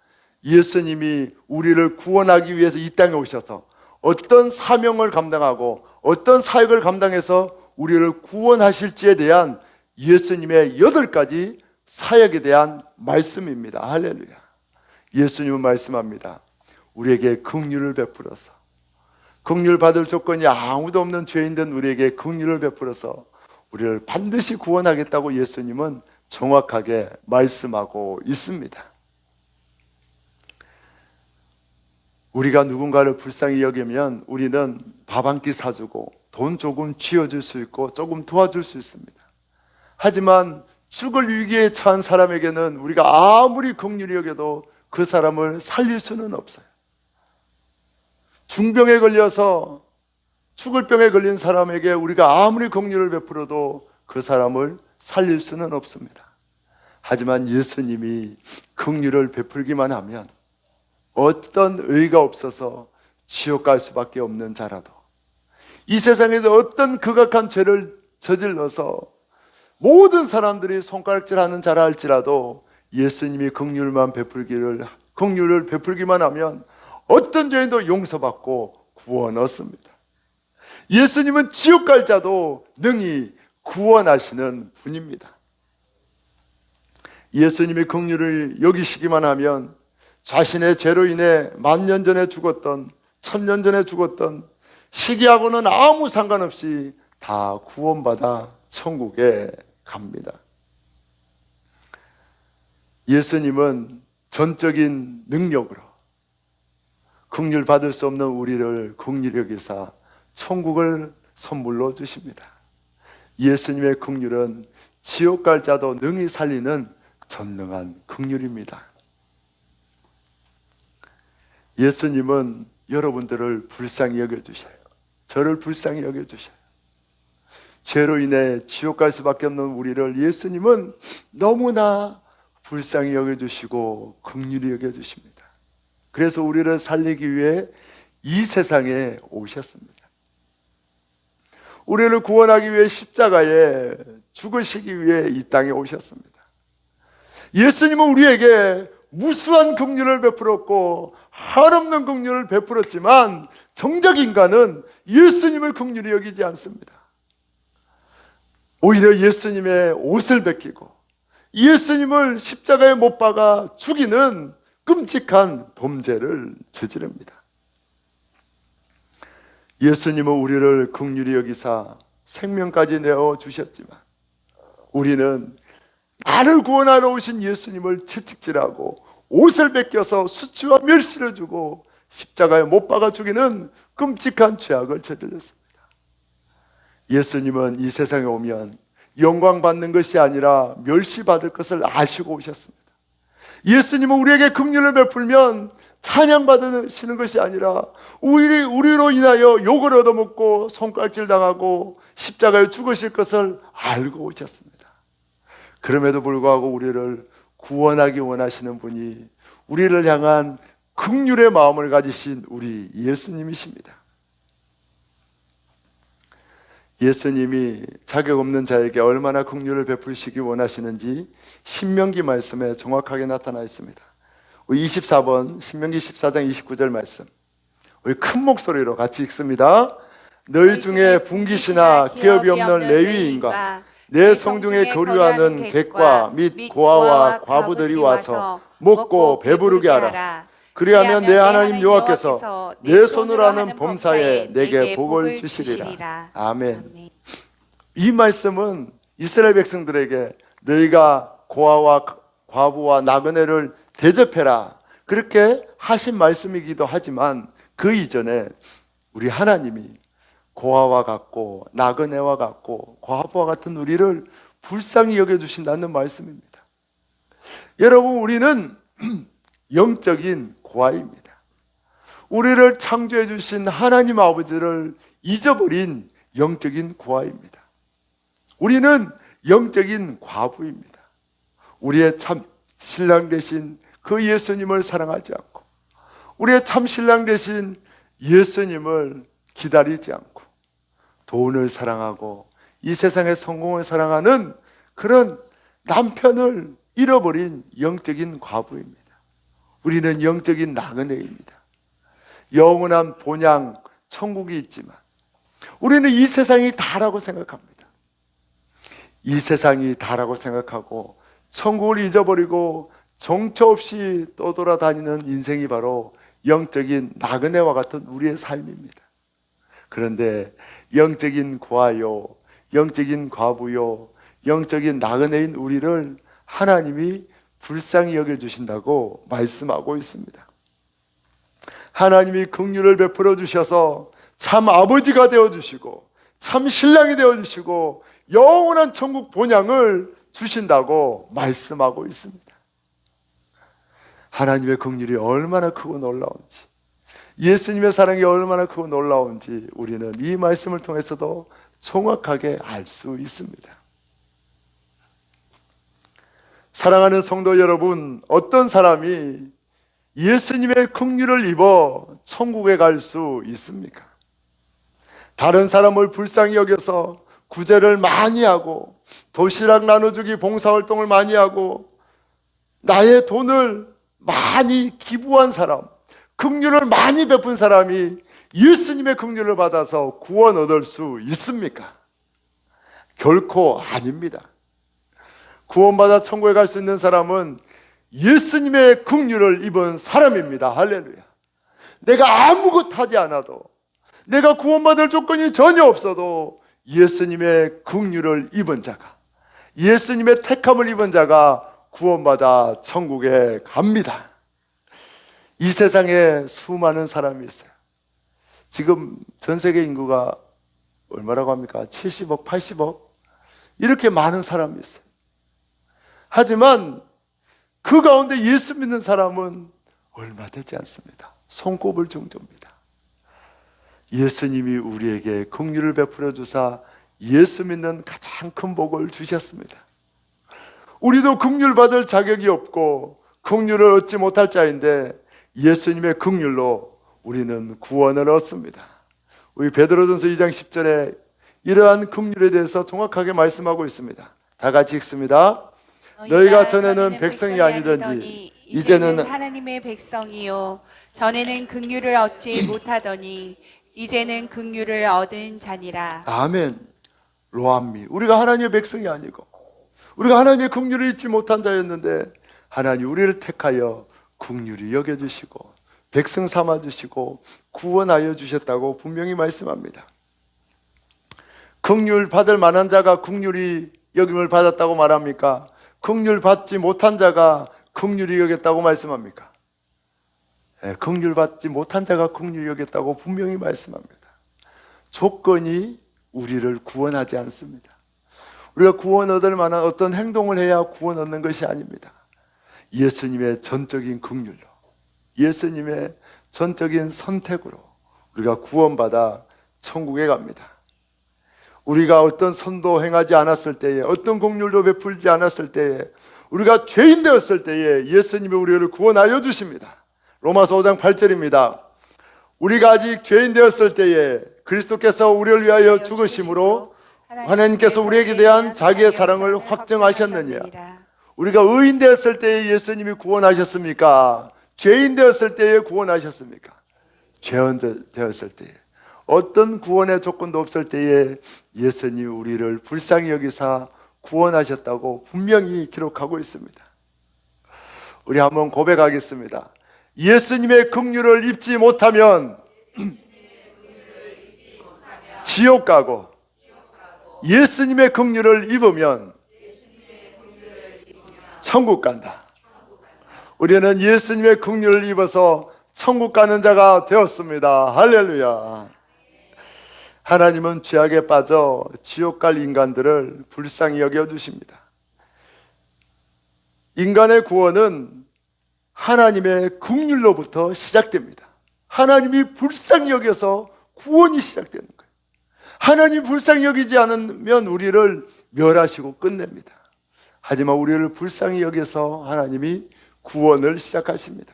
예수님이 우리를 구원하기 위해서 이 땅에 오셔서 어떤 사명을 감당하고 어떤 사역을 감당해서 우리를 구원하실지에 대한 예수님의 8가지 사역에 대한 말씀입니다. 할렐루야. 예수님은 말씀합니다. 우리에게 긍휼을 베풀어서, 긍휼 받을 조건이 아무도 없는 죄인된 우리에게 긍휼을 베풀어서 우리를 반드시 구원하겠다고 예수님은 정확하게 말씀하고 있습니다. 우리가 누군가를 불쌍히 여기면 우리는 밥 한 끼 사주고 돈 조금 쥐어줄 수 있고 조금 도와줄 수 있습니다. 하지만 죽을 위기에 처한 사람에게는 우리가 아무리 긍휼히 여겨도 그 사람을 살릴 수는 없어요. 중병에 걸려서 죽을 병에 걸린 사람에게 우리가 아무리 긍휼을 베풀어도 그 사람을 살릴 수는 없습니다. 하지만 예수님이 긍휼을 베풀기만 하면 어떤 의가 없어서 지옥 갈 수밖에 없는 자라도, 이 세상에서 어떤 극악한 죄를 저질러서 모든 사람들이 손가락질하는 자라 할지라도 예수님이 긍휼을 베풀기만 하면 어떤 죄인도 용서받고 구원 얻습니다. 예수님은 지옥 갈 자도 능히 구원하시는 분입니다. 예수님이 긍휼을 여기시기만 하면 자신의 죄로 인해 1000년 전에 죽었던, 1000년 전에 죽었던 시기하고는 아무 상관없이 다 구원받아 천국에 갑니다. 예수님은 전적인 능력으로 긍휼 받을 수 없는 우리를 긍휼히 여기사 천국을 선물로 주십니다. 예수님의 긍휼은 지옥 갈 자도 능히 살리는 전능한 긍휼입니다. 예수님은 여러분들을 불쌍히 여겨주셔요. 저를 불쌍히 여겨주셔요. 죄로 인해 지옥 갈 수밖에 없는 우리를 예수님은 너무나 불쌍히 여겨주시고 긍휼히 여겨주십니다. 그래서 우리를 살리기 위해 이 세상에 오셨습니다. 우리를 구원하기 위해 십자가에 죽으시기 위해 이 땅에 오셨습니다. 예수님은 우리에게 무수한 긍휼을 베풀었고 한없는 긍휼을 베풀었지만 정작 인간은 예수님을 긍휼히 여기지 않습니다. 오히려 예수님의 옷을 벗기고 예수님을 십자가에 못 박아 죽이는 끔찍한 범죄를 저지릅니다. 예수님은 우리를 긍휼히 여기사 생명까지 내어 주셨지만 우리는 나를 구원하러 오신 예수님을 채찍질하고 옷을 벗겨서 수치와 멸시를 주고 십자가에 못 박아 죽이는 끔찍한 죄악을 저질렀습니다. 예수님은 이 세상에 오면 영광 받는 것이 아니라 멸시받을 것을 아시고 오셨습니다. 예수님은 우리에게 긍휼을 베풀면 찬양받으시는 것이 아니라 우리로 인하여 욕을 얻어먹고 손가락질 당하고 십자가에 죽으실 것을 알고 오셨습니다. 그럼에도 불구하고 우리를 구원하기 원하시는 분이 우리를 향한 긍휼의 마음을 가지신 우리 예수님이십니다. 예수님이 자격 없는 자에게 얼마나 긍휼을 베푸시기 원하시는지 신명기 말씀에 정확하게 나타나 있습니다. 우리 24번 신명기 14장 29절 말씀, 우리 큰 목소리로 같이 읽습니다. 너희 중에 분깃이나 기업이 없는 레위인과 내 성중에 거류하는 객과 및 고아와 과부들이 와서 먹고 배부르게 하라. 그리하면 내 하나님 여호와께서 내 손으로 하는 범사에 내게 복을 주시리라. 아멘. 이 말씀은 이스라엘 백성들에게 너희가 고아와 과부와 나그네를 대접해라, 그렇게 하신 말씀이기도 하지만 그 이전에 우리 하나님이 고아와 같고 나그네와 같고 과부와 같은 우리를 불쌍히 여겨주신다는 말씀입니다. 여러분, 우리는 영적인 고아입니다. 우리를 창조해 주신 하나님 아버지를 잊어버린 영적인 고아입니다. 우리는 영적인 과부입니다. 우리의 참 신랑 되신 그 예수님을 사랑하지 않고 우리의 참 신랑 되신 예수님을 기다리지 않고 돈을 사랑하고 이 세상의 성공을 사랑하는 그런 남편을 잃어버린 영적인 과부입니다. 우리는 영적인 나그네입니다. 영원한 본향 천국이 있지만 우리는 이 세상이 다라고 생각합니다. 이 세상이 다라고 생각하고 천국을 잊어버리고 정처 없이 떠돌아다니는 인생이 바로 영적인 나그네와 같은 우리의 삶입니다. 그런데 영적인 고아요, 영적인 과부요, 영적인 나그네인 우리를 하나님이 불쌍히 여겨주신다고 말씀하고 있습니다. 하나님이 긍휼을 베풀어 주셔서 참 아버지가 되어주시고 참 신랑이 되어주시고 영원한 천국 본향을 주신다고 말씀하고 있습니다. 하나님의 긍휼이 얼마나 크고 놀라운지, 예수님의 사랑이 얼마나 크고 놀라운지 우리는 이 말씀을 통해서도 정확하게 알 수 있습니다. 사랑하는 성도 여러분, 어떤 사람이 예수님의 긍휼을 입어 천국에 갈 수 있습니까? 다른 사람을 불쌍히 여겨서 구제를 많이 하고 도시락 나눠주기 봉사활동을 많이 하고 나의 돈을 많이 기부한 사람, 긍휼을 많이 베푼 사람이 예수님의 긍휼을 받아서 구원 얻을 수 있습니까? 결코 아닙니다. 구원받아 천국에 갈 수 있는 사람은 예수님의 긍휼을 입은 사람입니다. 할렐루야. 내가 아무것도 하지 않아도, 내가 구원받을 조건이 전혀 없어도 예수님의 긍휼을 입은 자가, 예수님의 택함을 입은 자가 구원받아 천국에 갑니다. 이 세상에 수많은 사람이 있어요. 지금 전 세계 인구가 얼마라고 합니까? 70억, 80억? 이렇게 많은 사람이 있어요. 하지만 그 가운데 예수 믿는 사람은 얼마 되지 않습니다. 손꼽을 정도입니다. 예수님이 우리에게 긍휼을 베풀어 주사 예수 믿는 가장 큰 복을 주셨습니다. 우리도 긍휼 받을 자격이 없고 긍휼을 얻지 못할 자인데 예수님의 긍휼로 우리는 구원을 얻습니다. 우리 베드로전서 2장 10절에 이러한 긍휼에 대해서 정확하게 말씀하고 있습니다. 다 같이 읽습니다. 너희가 전에는 백성이 아니던지 이제는 하나님의 백성이요, 전에는 긍휼을 얻지 못하더니 이제는 긍휼을 얻은 자니라. 아멘. 로암미, 우리가 하나님의 백성이 아니고 우리가 하나님의 긍휼을 잊지 못한 자였는데 하나님 우리를 택하여 긍휼히 여겨주시고 백성 삼아 주시고 구원하여 주셨다고 분명히 말씀합니다. 긍휼 받을 만한 자가 긍휼히 여김을 받았다고 말합니까? 긍휼 받지 못한 자가 긍휼히 여겼다고 말씀합니까? 긍휼 받지 못한 자가 긍휼히 여겼다고 분명히 말씀합니다. 조건이 우리를 구원하지 않습니다. 우리가 구원 얻을 만한 어떤 행동을 해야 구원 얻는 것이 아닙니다. 예수님의 전적인 긍휼로, 예수님의 전적인 선택으로 우리가 구원받아 천국에 갑니다. 우리가 어떤 선도 행하지 않았을 때에, 어떤 긍휼도 베풀지 않았을 때에, 우리가 죄인 되었을 때에 예수님이 우리를 구원하여 주십니다. 로마서 5장 8절입니다. 우리가 아직 죄인 되었을 때에 그리스도께서 우리를 위하여 죽으심으로 하나님께서 우리에게 대한 자기의 사랑을 확정하셨느니라. 우리가 의인 되었을 때에 예수님이 구원하셨습니까? 죄인 되었을 때에 구원하셨습니까? 죄인 되었을 때에, 어떤 구원의 조건도 없을 때에 예수님이 우리를 불쌍히 여기사 구원하셨다고 분명히 기록하고 있습니다. 우리 한번 고백하겠습니다. 예수님의 긍휼을 입지 못하면 지옥 가고, 예수님의 긍휼을 입으면 천국 간다. 우리는 예수님의 긍휼을 입어서 천국 가는 자가 되었습니다. 할렐루야. 하나님은 죄악에 빠져 지옥 갈 인간들을 불쌍히 여겨주십니다. 인간의 구원은 하나님의 긍휼로부터 시작됩니다. 하나님이 불쌍히 여겨서 구원이 시작되는 거예요. 하나님 불쌍히 여기지 않으면 우리를 멸하시고 끝냅니다. 하지만 우리를 불쌍히 여겨서 하나님이 구원을 시작하십니다.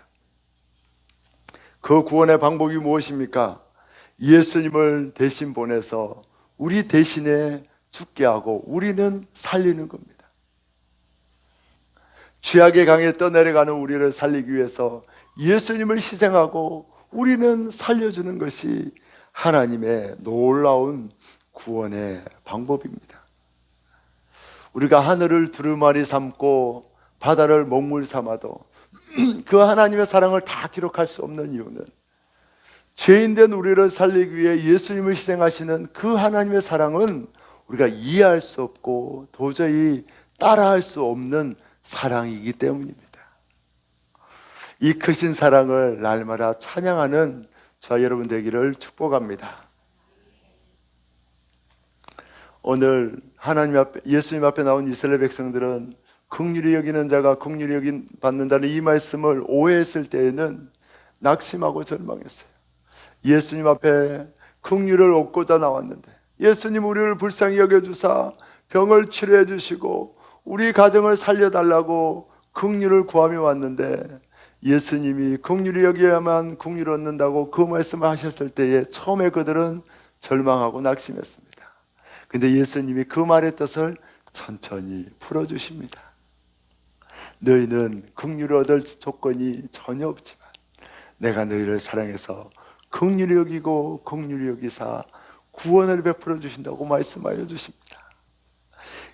그 구원의 방법이 무엇입니까? 예수님을 대신 보내서 우리 대신에 죽게 하고 우리는 살리는 겁니다. 죄악의 강에 떠내려가는 우리를 살리기 위해서 예수님을 희생하고 우리는 살려주는 것이 하나님의 놀라운 구원의 방법입니다. 우리가 하늘을 두루마리 삼고 바다를 먹물 삼아도 그 하나님의 사랑을 다 기록할 수 없는 이유는 죄인된 우리를 살리기 위해 예수님을 희생하시는 그 하나님의 사랑은 우리가 이해할 수 없고 도저히 따라할 수 없는 사랑이기 때문입니다. 이 크신 사랑을 날마다 찬양하는 저와 여러분 되기를 축복합니다. 오늘 하나님 앞에, 예수님 앞에 나온 이스라엘 백성들은 긍휼히 여기는 자가 긍휼히 여김 받는다는 이 말씀을 오해했을 때에는 낙심하고 절망했어요. 예수님 앞에 긍휼을 얻고자 나왔는데 예수님 우리를 불쌍히 여겨주사 병을 치료해 주시고 우리 가정을 살려달라고 긍휼을 구하며 왔는데 예수님이 긍휼히 여겨야만 긍휼을 얻는다고 그 말씀을 하셨을 때에 처음에 그들은 절망하고 낙심했습니다. 근데 예수님이 그 말의 뜻을 천천히 풀어주십니다. 너희는 긍휼을 얻을 조건이 전혀 없지만 내가 너희를 사랑해서 긍휼히 여기고 긍휼히 여기사 구원을 베풀어 주신다고 말씀하여 주십니다.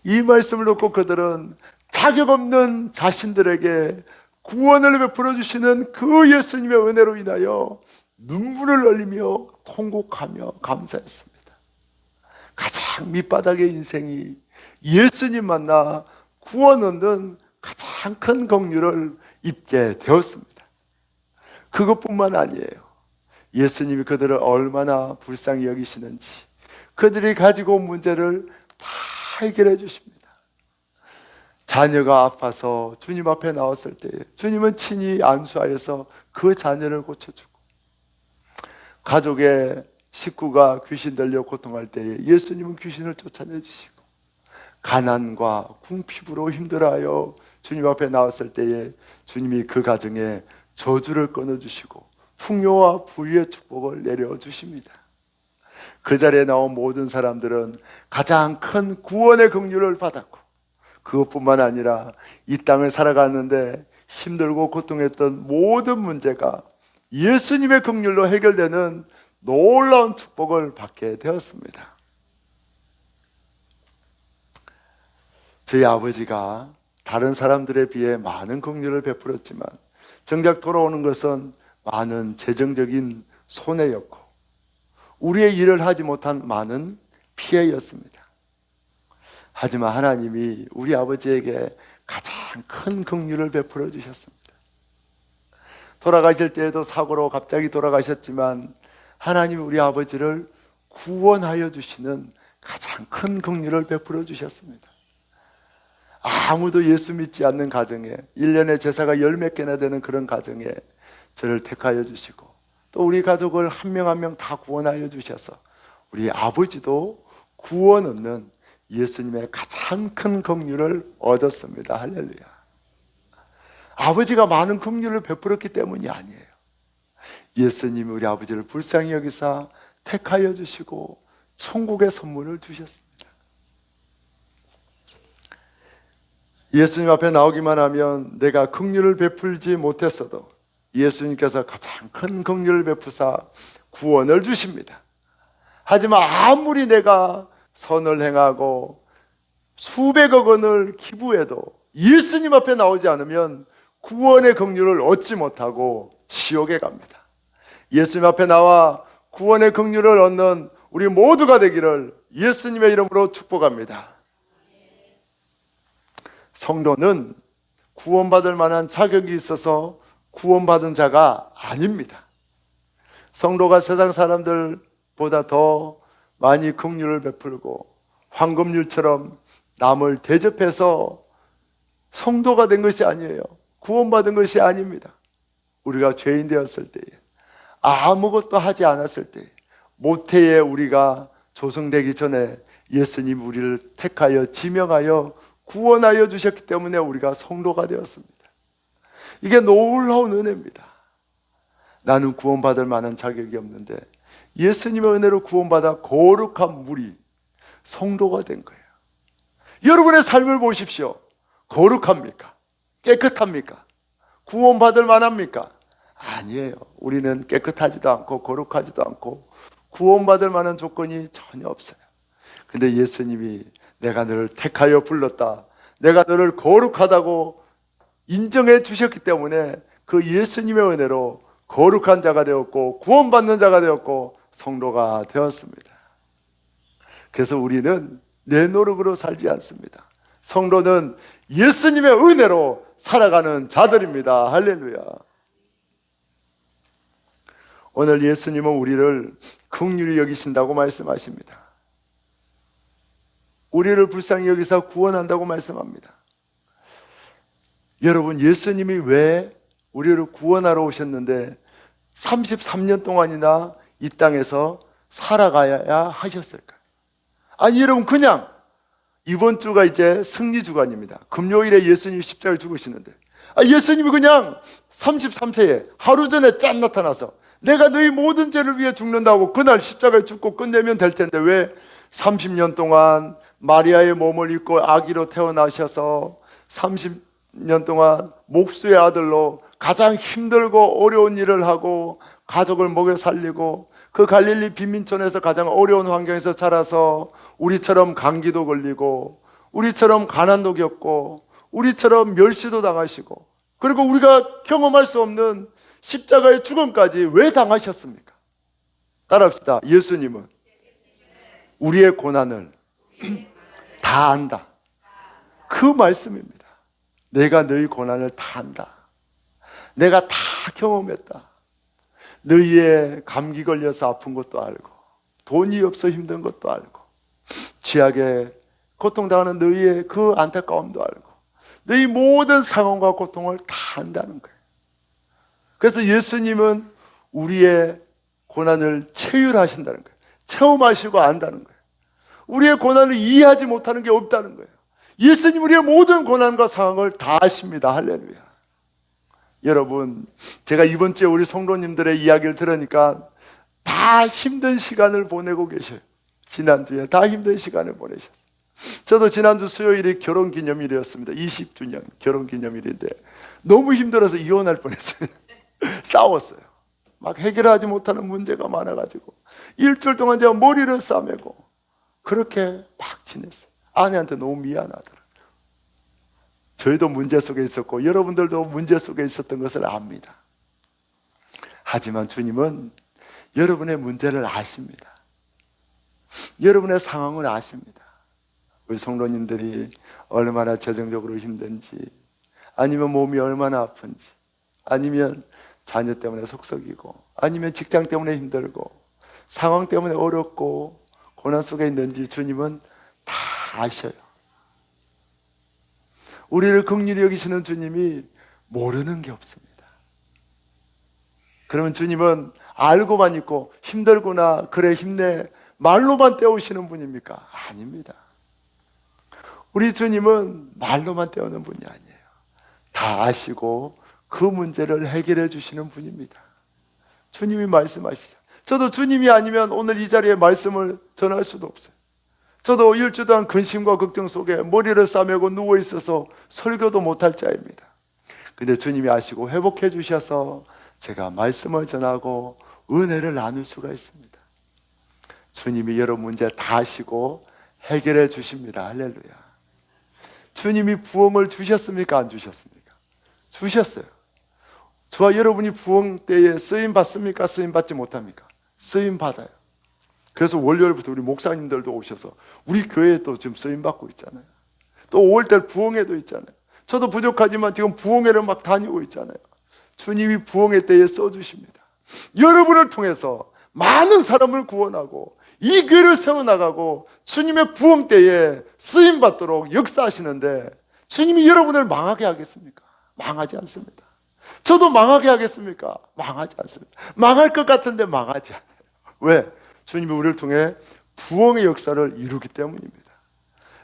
이 말씀을 듣고 그들은 자격 없는 자신들에게 구원을 베풀어 주시는 그 예수님의 은혜로 인하여 눈물을 흘리며 통곡하며 감사했습니다. 가장 밑바닥의 인생이 예수님 만나 구원 얻는 가장 큰 긍휼을 입게 되었습니다. 그것뿐만 아니에요. 예수님이 그들을 얼마나 불쌍히 여기시는지 그들이 가지고 온 문제를 다 해결해 주십니다. 자녀가 아파서 주님 앞에 나왔을 때 주님은 친히 안수하여서 그 자녀를 고쳐주고, 가족의 식구가 귀신 들려 고통할 때에 예수님은 귀신을 쫓아내 주시고, 가난과 궁핍으로 힘들어하여 주님 앞에 나왔을 때에 주님이 그 가정에 저주를 끊어주시고 풍요와 부유의 축복을 내려주십니다. 그 자리에 나온 모든 사람들은 가장 큰 구원의 긍휼을 받았고, 그것뿐만 아니라 이 땅을 살아갔는데 힘들고 고통했던 모든 문제가 예수님의 긍휼로 해결되는 놀라운 축복을 받게 되었습니다. 저희 아버지가 다른 사람들에 비해 많은 긍휼을 베풀었지만 정작 돌아오는 것은 많은 재정적인 손해였고 우리의 일을 하지 못한 많은 피해였습니다. 하지만 하나님이 우리 아버지에게 가장 큰 긍휼을 베풀어 주셨습니다. 돌아가실 때에도 사고로 갑자기 돌아가셨지만 하나님이 우리 아버지를 구원하여 주시는 가장 큰 긍휼을 베풀어 주셨습니다. 아무도 예수 믿지 않는 가정에 1년에 제사가 10몇 개나 되는 그런 가정에 저를 택하여 주시고 또 우리 가족을 한 명 한 명 다 구원하여 주셔서 우리 아버지도 구원 얻는 예수님의 가장 큰 긍휼을 얻었습니다. 할렐루야. 아버지가 많은 긍휼을 베풀었기 때문이 아니에요. 예수님이 우리 아버지를 불쌍히 여기사 택하여 주시고 천국의 선물을 주셨습니다. 예수님 앞에 나오기만 하면 내가 긍휼을 베풀지 못했어도 예수님께서 가장 큰 긍휼을 베푸사 구원을 주십니다. 하지만 아무리 내가 선을 행하고 수백억 원을 기부해도 예수님 앞에 나오지 않으면 구원의 긍휼을 얻지 못하고 지옥에 갑니다. 예수님 앞에 나와 구원의 긍휼을 얻는 우리 모두가 되기를 예수님의 이름으로 축복합니다. 성도는 구원받을 만한 자격이 있어서 구원받은 자가 아닙니다. 성도가 세상 사람들보다 더 많이 긍휼을 베풀고 황금률처럼 남을 대접해서 성도가 된 것이 아니에요. 구원받은 것이 아닙니다. 우리가 죄인 되었을 때에 아무것도 하지 않았을 때 모태에 우리가 조성되기 전에 예수님 우리를 택하여 지명하여 구원하여 주셨기 때문에 우리가 성도가 되었습니다. 이게 놀라운 은혜입니다. 나는 구원받을 만한 자격이 없는데 예수님의 은혜로 구원받아 거룩한 물이 성도가 된 거예요. 여러분의 삶을 보십시오. 거룩합니까? 깨끗합니까? 구원받을 만합니까? 아니에요. 우리는 깨끗하지도 않고 거룩하지도 않고 구원받을 만한 조건이 전혀 없어요. 근데 예수님이 내가 너를 택하여 불렀다, 내가 너를 거룩하다고 인정해 주셨기 때문에 그 예수님의 은혜로 거룩한 자가 되었고 구원받는 자가 되었고 성도가 되었습니다. 그래서 우리는 내 노력으로 살지 않습니다. 성도는 예수님의 은혜로 살아가는 자들입니다. 할렐루야. 오늘 예수님은 우리를 긍휼히 여기신다고 말씀하십니다. 우리를 불쌍히 여기사 구원한다고 말씀합니다. 여러분, 예수님이 왜 우리를 구원하러 오셨는데 33년 동안이나 이 땅에서 살아가야 하셨을까요? 아니, 여러분, 그냥 이번 주가 이제 승리 주간입니다. 금요일에 예수님이 십자가에 죽으시는데 예수님이 그냥 33세에 하루 전에 짠 나타나서 내가 너희 모든 죄를 위해 죽는다고 그날 십자가에 죽고 끝내면 될 텐데 왜 30년 동안 마리아의 몸을 입고 아기로 태어나셔서 30년 동안 목수의 아들로 가장 힘들고 어려운 일을 하고 가족을 먹여 살리고 그 갈릴리 빈민촌에서 가장 어려운 환경에서 자라서 우리처럼 감기도 걸리고 우리처럼 가난도 겪고 우리처럼 멸시도 당하시고 그리고 우리가 경험할 수 없는 십자가의 죽음까지 왜 당하셨습니까? 따라합시다. 예수님은 우리의 고난을 다 안다. 그 말씀입니다. 내가 너희 고난을 다 안다. 내가 다 경험했다. 너희의 감기 걸려서 아픈 것도 알고 돈이 없어 힘든 것도 알고 죄악에 고통당하는 너희의 그 안타까움도 알고 너희 모든 상황과 고통을 다 안다는 거예요. 그래서 예수님은 우리의 고난을 체휼하신다는 거예요. 체험하시고 안다는 거예요. 우리의 고난을 이해하지 못하는 게 없다는 거예요. 예수님 우리의 모든 고난과 상황을 다 아십니다. 할렐루야. 여러분, 제가 이번 주에 우리 성도님들의 이야기를 들으니까 다 힘든 시간을 보내고 계셔요. 지난주에 다 힘든 시간을 보내셨어요. 저도 지난주 수요일이 결혼기념일이었습니다. 20주년 결혼기념일인데 너무 힘들어서 이혼할 뻔했어요. 싸웠어요. 막 해결하지 못하는 문제가 많아가지고 일주일 동안 제가 머리를 싸매고 그렇게 막 지냈어요. 아내한테 너무 미안하더라고요. 저희도 문제 속에 있었고 여러분들도 문제 속에 있었던 것을 압니다. 하지만 주님은 여러분의 문제를 아십니다. 여러분의 상황을 아십니다. 우리 성도님들이 얼마나 재정적으로 힘든지, 아니면 몸이 얼마나 아픈지, 아니면 자녀 때문에 속썩이고, 아니면 직장 때문에 힘들고, 상황 때문에 어렵고 고난 속에 있는지 주님은 다 아셔요. 우리를 긍휼히 여기시는 주님이 모르는 게 없습니다. 그러면 주님은 알고만 있고 힘들구나, 그래 힘내, 말로만 때우시는 분입니까? 아닙니다. 우리 주님은 말로만 때우는 분이 아니에요. 다 아시고 그 문제를 해결해 주시는 분입니다. 주님이 말씀하시죠. 저도 주님이 아니면 오늘 이 자리에 말씀을 전할 수도 없어요. 저도 일주일간 근심과 걱정 속에 머리를 싸매고 누워 있어서 설교도 못할 자입니다. 근데 주님이 아시고 회복해 주셔서 제가 말씀을 전하고 은혜를 나눌 수가 있습니다. 주님이 여러 문제 다 아시고 해결해 주십니다. 할렐루야. 주님이 부흥을 주셨습니까? 안 주셨습니까? 주셨어요. 저와 여러분이 부흥 때에 쓰임 받습니까? 쓰임 받지 못합니까? 쓰임 받아요. 그래서 월요일부터 우리 목사님들도 오셔서 우리 교회에 또 지금 쓰임 받고 있잖아요. 또 5월달 부흥회도 있잖아요. 저도 부족하지만 지금 부흥회를 막 다니고 있잖아요. 주님이 부흥회 때에 써주십니다. 여러분을 통해서 많은 사람을 구원하고 이 교회를 세워나가고 주님의 부흥 때에 쓰임 받도록 역사하시는데, 주님이 여러분을 망하게 하겠습니까? 망하지 않습니다. 저도 망하게 하겠습니까? 망하지 않습니다. 망할 것 같은데 망하지 않아요. 왜? 주님이 우리를 통해 부흥의 역사를 이루기 때문입니다.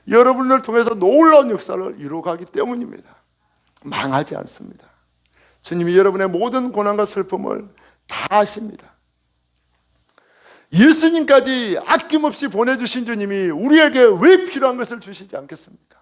여러분을 통해서 놀라운 역사를 이루어가기 때문입니다. 망하지 않습니다. 주님이 여러분의 모든 고난과 슬픔을 다 아십니다. 예수님까지 아낌없이 보내주신 주님이 우리에게 왜 필요한 것을 주시지 않겠습니까?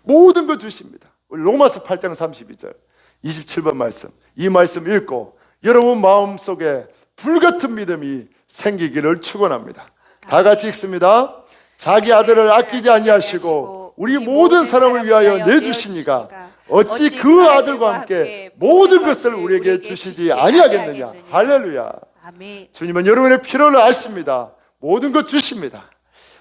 모든 것 주십니다. 로마서 8장 32절 27번 말씀, 이 말씀 읽고 여러분 마음속에 불같은 믿음이 생기기를 축원합니다. 다 같이 읽습니다. 자기 아들을 아끼지 아니하시고 우리 모든 사람을 위하여 내주시니가 어찌 그 아들과 함께 모든 것을 우리에게 주시지 아니하겠느냐. 할렐루야. 아멘. 주님은 여러분의 필요를 아십니다. 모든 것 주십니다.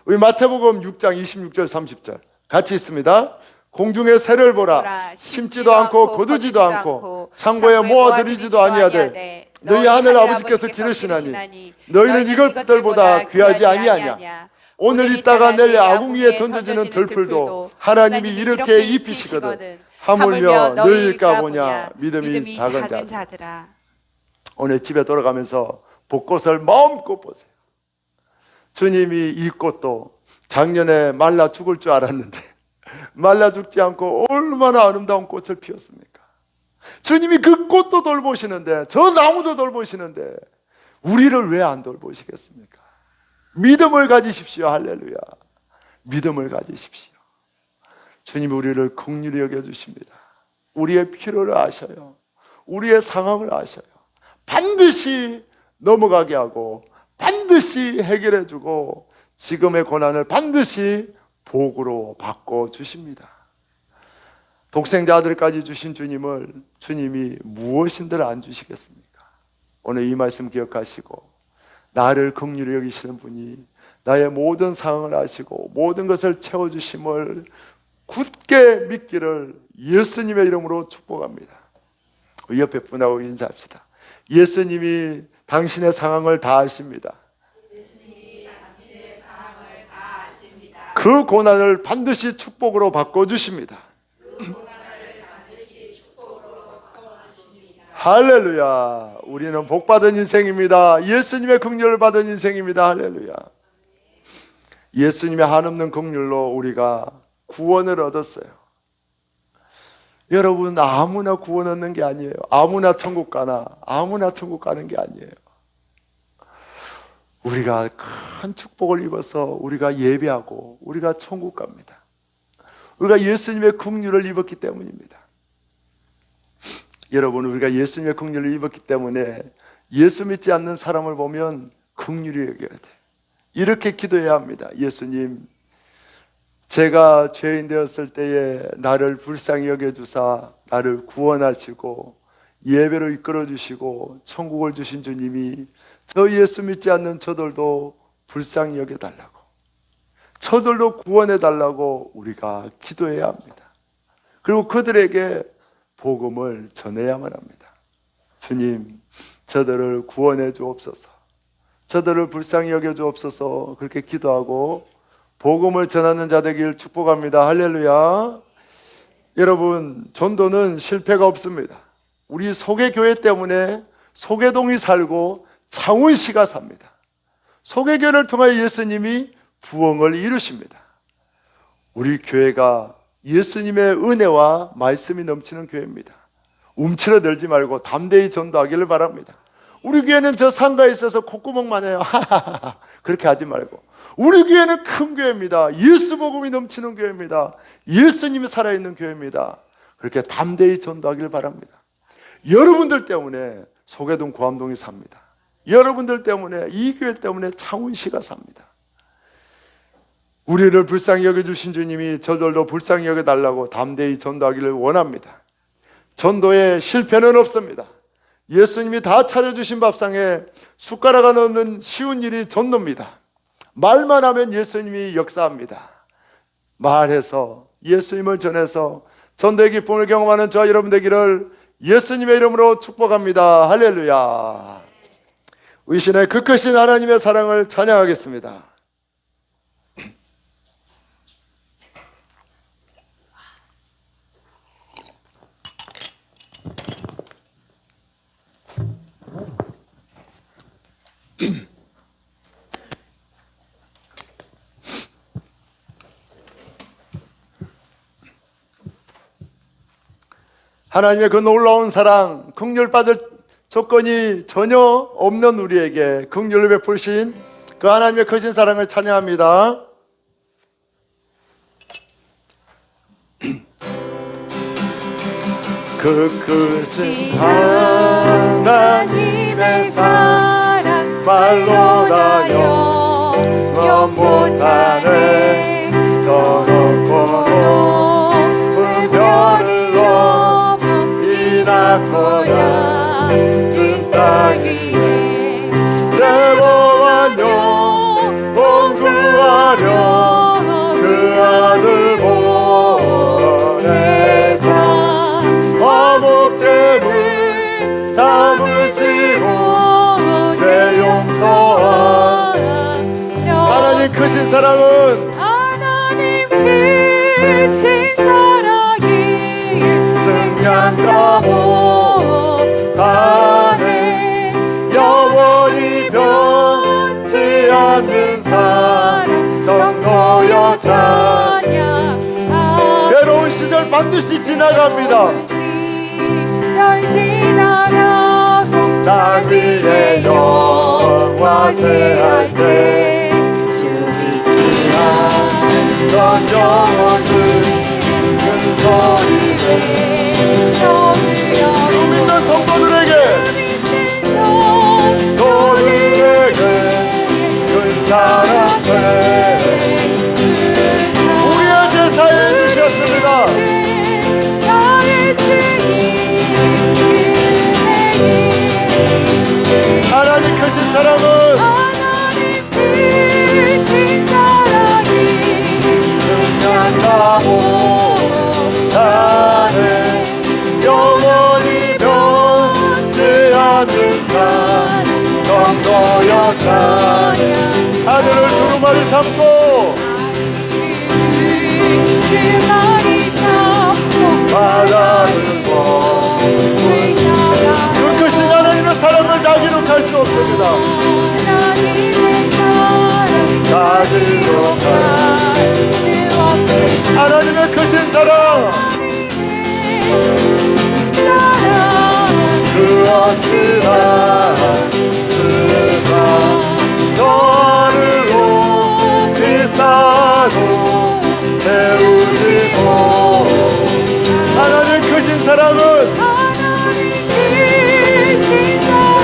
우리 마태복음 6장 26절 30절 같이 있습니다. 공중의 새를 보라. 심지도 않고 거두지도 않고 창고에 모아들이지도 아니하되 너희 하늘 아버지께서 기르시나니 너희는 이것들보다 귀하지 아니하냐. 오늘 있다가 내일 아궁이에 던져지는 들풀도 하나님이 이렇게 입히시거든 하물며 너희일까 보냐. 믿음이 작은 자들아. 오늘 집에 돌아가면서 벚꽃을 마음껏 보세요. 주님이 이 꽃도 작년에 말라 죽을 줄 알았는데 말라 죽지 않고 얼마나 아름다운 꽃을 피웠습니까? 주님이 그 꽃도 돌보시는데, 저 나무도 돌보시는데 우리를 왜 안 돌보시겠습니까? 믿음을 가지십시오. 할렐루야. 믿음을 가지십시오. 주님이 우리를 긍휼히 여겨주십니다. 우리의 필요를 아셔요. 우리의 상황을 아셔요. 반드시 넘어가게 하고 반드시 해결해주고 지금의 고난을 반드시 복으로 바꿔주십니다. 독생자 아들까지 주신 주님을 주님이 무엇인들 안 주시겠습니까? 오늘 이 말씀 기억하시고 나를 긍휼히 여기시는 분이 나의 모든 상황을 아시고 모든 것을 채워주심을 굳게 믿기를 예수님의 이름으로 축복합니다. 우리 옆에 분하고 인사합시다. 예수님이 당신의 상황을 다 아십니다. 그 고난을 반드시 축복으로 바꿔주십니다. 할렐루야. 우리는 복받은 인생입니다. 예수님의 긍휼을 받은 인생입니다. 할렐루야. 예수님의 한없는 긍휼로 우리가 구원을 얻었어요. 여러분, 아무나 구원 얻는 게 아니에요. 아무나 천국 가나 아무나 천국 가는 게 아니에요. 우리가 큰 축복을 입어서 우리가 예배하고 우리가 천국 갑니다. 우리가 예수님의 긍휼을 입었기 때문입니다. 여러분, 우리가 예수님의 긍휼을 입었기 때문에 예수 믿지 않는 사람을 보면 긍휼히 여겨야 돼. 이렇게 기도해야 합니다. 예수님, 제가 죄인 되었을 때에 나를 불쌍히 여겨주사 나를 구원하시고 예배로 이끌어 주시고 천국을 주신 주님이 저 예수 믿지 않는 저들도 불쌍히 여겨달라고, 저들도 구원해 달라고 우리가 기도해야 합니다. 그리고 그들에게 복음을 전해야만 합니다. 주님, 저들을 구원해 주옵소서, 저들을 불쌍히 여겨 주옵소서, 그렇게 기도하고 복음을 전하는 자 되길 축복합니다. 할렐루야. 여러분, 전도는 실패가 없습니다. 우리 소개교회 때문에 소개동이 살고 창원시가 삽니다. 소개교회를 통하여 예수님이 부흥을 이루십니다. 우리 교회가 예수님의 은혜와 말씀이 넘치는 교회입니다. 움츠러들지 말고 담대히 전도하기를 바랍니다. 우리 교회는 저 상가에 있어서 콧구멍만 해요. 그렇게 하지 말고, 우리 교회는 큰 교회입니다. 예수 복음이 넘치는 교회입니다. 예수님이 살아있는 교회입니다. 그렇게 담대히 전도하기를 바랍니다. 여러분들 때문에 소개동 구암동이 삽니다. 여러분들 때문에, 이 교회 때문에 창원시가 삽니다. 우리를 불쌍히 여겨주신 주님이 저절로 불쌍히 여겨달라고 담대히 전도하기를 원합니다. 전도에 실패는 없습니다. 예수님이 다 차려주신 밥상에 숟가락 하나 넣는 쉬운 일이 전도입니다. 말만 하면 예수님이 역사합니다. 말해서 예수님을 전해서 전도의 기쁨을 경험하는 저와 여러분 되기를 예수님의 이름으로 축복합니다. 할렐루야. 의신의 그 크신 하나님의 사랑을 찬양하겠습니다. 하나님의 그 놀라운 사랑, 긍휼 받을 조건이 전혀 없는 우리에게 긍휼을 베푸신 그 하나님의 크신 사랑을 찬양합니다. 그 크신 하나님의 사랑 말로 다 영원 못하네. 저렇고도 불멸을 넘어 이낳고야 진 땅이에 죄로한 영혼 구하려 그 아들 보내사 어묵제물 삼으시고 죄 용서한 하나님 크신 사랑은 하나님 크신 사랑이 승량가 못하네. 영원히 변치 않는 사랑 성도여 찬양. 괴로운 시절 반드시 지나갑니다. 시절 지나가고 땅 위에 영화세할 때 주님이 넌 영원히 큰 소리를 주 믿는 성도들에게 너희에게 큰 사랑을 우리의 제사에 주셨습니다. 하나님 크신 사랑은 승량가 못하네. 영원히 변치 않는 사랑 성도여 찬양. 하늘을 두루마리 삼고 바다를 그 크신 하나님의 사랑을 다 기록할 수 없습니다. 다 기록할 하나님의 크신 사랑 그 어찌나 쓰나 너를 높이 사도 세우지고 하나님 크신 사랑은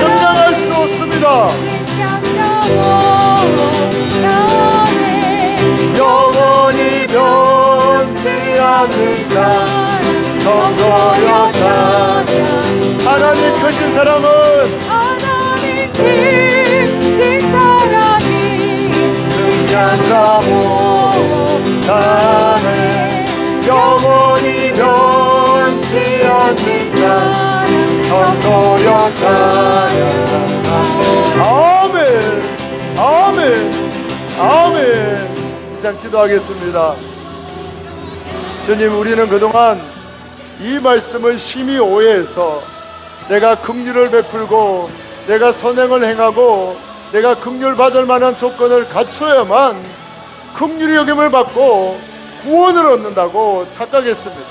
성장할 수 없습니다. 크신 사랑은 하나님 크신 사랑이 승량과 못하네 영원히 변치 않는 사랑 전도연 찬양 아멘 아멘 아멘. 이상 기도하겠습니다. 주님, 우리는 그동안 이 말씀을 심히 오해해서 내가 긍휼을 베풀고 내가 선행을 행하고 내가 긍휼 받을 만한 조건을 갖춰야만 긍휼의 여김을 받고 구원을 얻는다고 착각했습니다.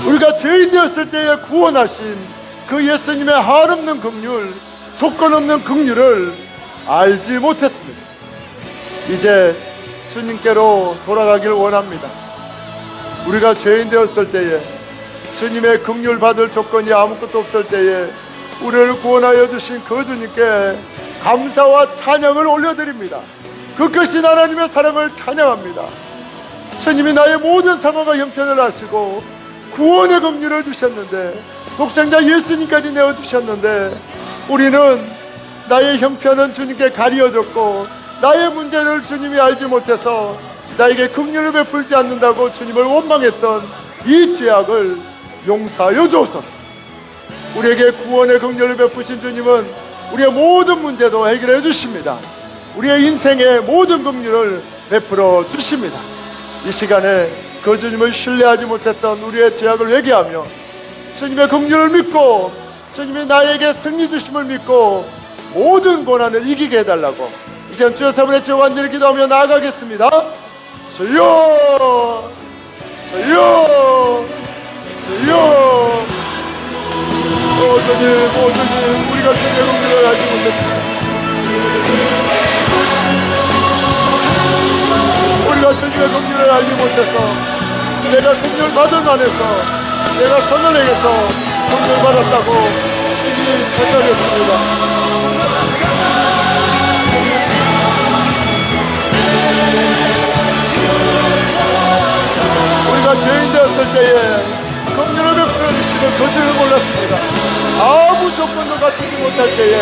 우리가 죄인 되었을 때에 구원하신 그 예수님의 한없는 긍휼, 조건 없는 긍휼을 알지 못했습니다. 이제 주님께로 돌아가길 원합니다. 우리가 죄인 되었을 때에 주님의 긍휼 받을 조건이 아무것도 없을 때에 우리를 구원하여 주신 그 주님께 감사와 찬양을 올려드립니다. 그 크신 하나님의 사랑을 찬양합니다. 주님이 나의 모든 상황과 형편을 아시고 구원의 긍휼을 주셨는데 독생자 예수님까지 내어주셨는데 우리는 나의 형편은 주님께 가려졌고 나의 문제를 주님이 알지 못해서 나에게 긍휼을 베풀지 않는다고 주님을 원망했던 이 죄악을 용서하여 주옵소서. 우리에게 구원의 긍휼을 베푸신 주님은 우리의 모든 문제도 해결해 주십니다. 우리의 인생의 모든 긍휼을 베풀어 주십니다. 이 시간에 그 주님을 신뢰하지 못했던 우리의 죄악을 회개하며 주님의 긍휼을 믿고 주님이 나에게 승리 주심을 믿고 모든 고난을 이기게 해달라고 이제 주여 사분의 주 완전히 기도하며 나아가겠습니다. 주여 주여 주여 주님 우리가 주님의 긍휼을 알지 못했습니다. 우리가 주님의 긍휼을 알지 못해서 내가 긍휼 받을 만해서 내가 선언에게서 긍휼 받았다고 심히 착각했습니다. 우리가 죄인 되었을 때에 긍휼을 베풀어 주시는 그들을 몰랐습니다. 아무 조건도 갖추지 못할 때에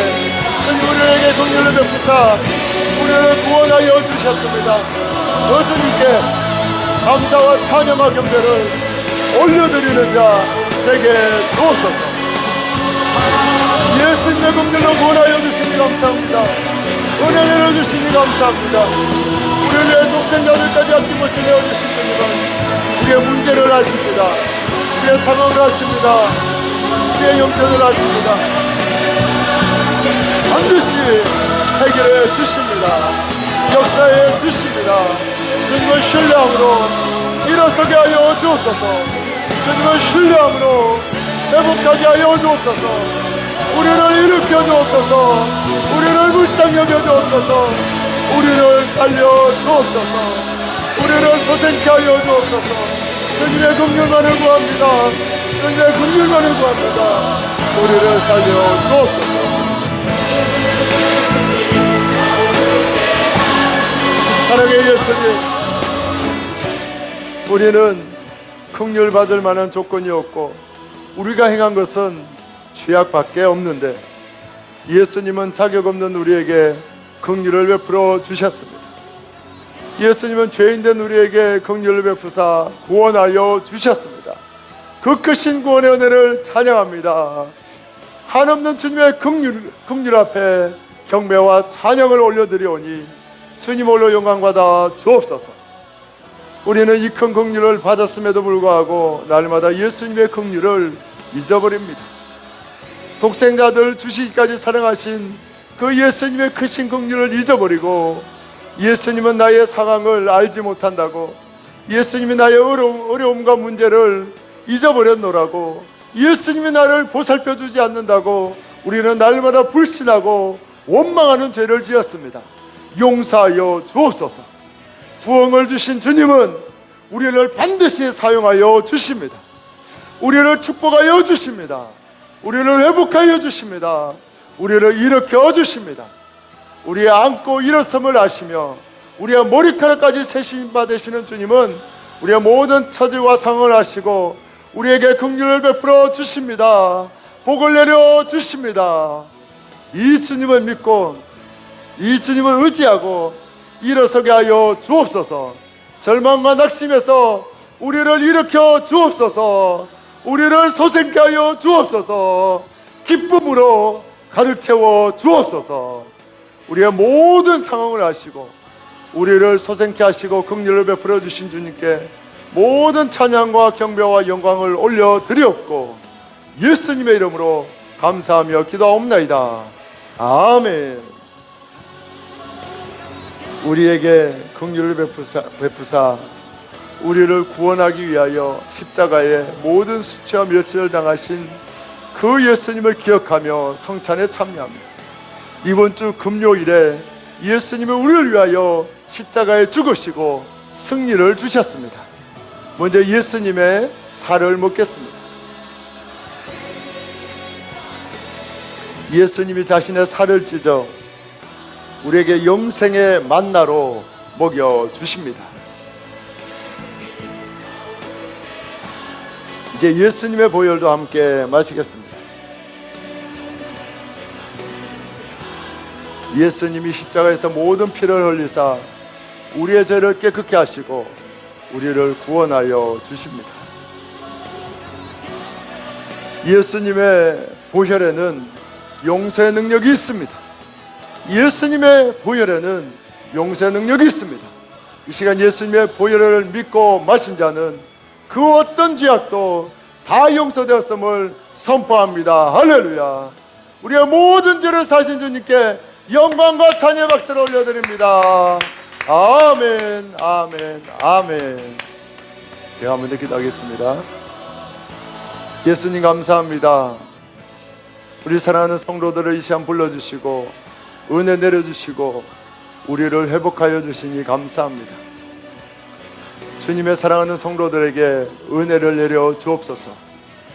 주님 우리에게 긍휼을 베푸사 우리를 구원하여 주셨습니다. 그 주님께 감사와 찬양과 경배를 올려드리는 자 되게 주옵소서. 예수님의 긍휼로 구원하여 주시니 감사합니다. 은혜 내려주시니 감사합니다. 우리를 위해 독생자들까지 아낌없이 내어주신 주님은 우리의 문제를 아십니다. 우리의 상황을 아십니다. 우리의 형편을 아십니다. 반드시 해결해 주십니다. 역사해 주십니다. 주님을 신뢰함으로 일어서게 하여 주옵소서. 주님을 신뢰함으로 회복하게 하여 주옵소서. 우리를 일으켜 주옵소서. 우리를 불쌍히 여겨 주옵소서. 우리를 살려 주옵소서. 우리를 소생케 하여 주옵소서. 주님의 긍휼만을 구합니다. 주님의 긍휼만을 구합니다. 우리를 살려 주옵소서. 사랑의 예수님, 우리는 긍휼 받을 만한 조건이 없고 우리가 행한 것은 죄악밖에 없는데 예수님은 자격 없는 우리에게 긍휼을 베풀어 주셨습니다. 예수님은 죄인된 우리에게 긍휼을 베푸사 구원하여 주셨습니다. 그 크신 구원의 은혜를 찬양합니다. 한없는 주님의 긍휼 앞에 경배와 찬양을 올려드리오니 주님 홀로 영광 받아 주옵소서. 우리는 이 큰 긍휼을 받았음에도 불구하고 날마다 예수님의 긍휼을 잊어버립니다. 독생자들 주시기까지 사랑하신 그 예수님의 크신 긍휼을 잊어버리고 예수님은 나의 상황을 알지 못한다고, 예수님이 나의 어려움과 문제를 잊어버렸노라고, 예수님이 나를 보살펴 주지 않는다고 우리는 날마다 불신하고 원망하는 죄를 지었습니다. 용서하여 주옵소서. 부흥을 주신 주님은 우리를 반드시 사용하여 주십니다. 우리를 축복하여 주십니다. 우리를 회복하여 주십니다. 우리를 일으켜 주십니다. 우리의 안고 일어섬을 아시며 우리의 머리카락까지 세신 받으시는 주님은 우리의 모든 처지와 상황을 아시고 우리에게 긍휼을 베풀어 주십니다. 복을 내려 주십니다. 이 주님을 믿고 이 주님을 의지하고 일어서게 하여 주옵소서. 절망과 낙심에서 우리를 일으켜 주옵소서. 우리를 소생케 하여 주옵소서. 기쁨으로 가득 채워 주옵소서. 우리의 모든 상황을 아시고 우리를 소생케 하시고 긍휼을 베풀어 주신 주님께 모든 찬양과 경배와 영광을 올려드리옵고 예수님의 이름으로 감사하며 기도하옵나이다. 아멘. 우리에게 긍휼을 베푸사 우리를 구원하기 위하여 십자가에 모든 수치와 멸치를 당하신 그 예수님을 기억하며 성찬에 참여합니다. 이번 주 금요일에 예수님은 우리를 위하여 십자가에 죽으시고 승리를 주셨습니다. 먼저 예수님의 살을 먹겠습니다. 예수님이 자신의 살을 찢어 우리에게 영생의 만나로 먹여주십니다. 이제 예수님의 보혈도 함께 마시겠습니다. 예수님이 십자가에서 모든 피를 흘리사 우리의 죄를 깨끗게 하시고 우리를 구원하여 주십니다. 예수님의 보혈에는 용서의 능력이 있습니다. 예수님의 보혈에는 용서의 능력이 있습니다. 이 시간 예수님의 보혈을 믿고 마신 자는 그 어떤 죄악도 다 용서되었음을 선포합니다. 할렐루야. 우리의 모든 죄를 사신 주님께 영광과 찬양의 박수를 올려드립니다. 아멘, 아멘, 아멘. 제가 먼저 기도하겠습니다. 예수님 감사합니다. 우리 사랑하는 성도들을 이 시간 불러주시고 은혜 내려주시고 우리를 회복하여 주시니 감사합니다. 주님의 사랑하는 성도들에게 은혜를 내려 주옵소서.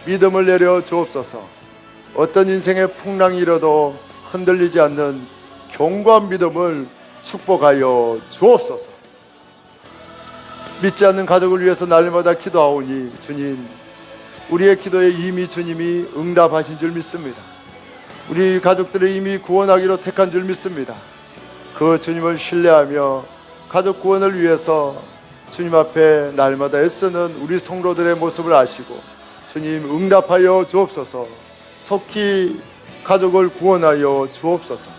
믿음을 내려 주옵소서. 어떤 인생의 풍랑이 일어도 흔들리지 않는 견고한 믿음을 축복하여 주옵소서. 믿지 않는 가족을 위해서 날마다 기도하오니 주님, 우리의 기도에 이미 주님이 응답하신 줄 믿습니다. 우리 가족들을 이미 구원하기로 택한 줄 믿습니다. 그 주님을 신뢰하며 가족 구원을 위해서 주님 앞에 날마다 애쓰는 우리 성도들의 모습을 아시고 주님 응답하여 주옵소서. 속히 가족을 구원하여 주옵소서.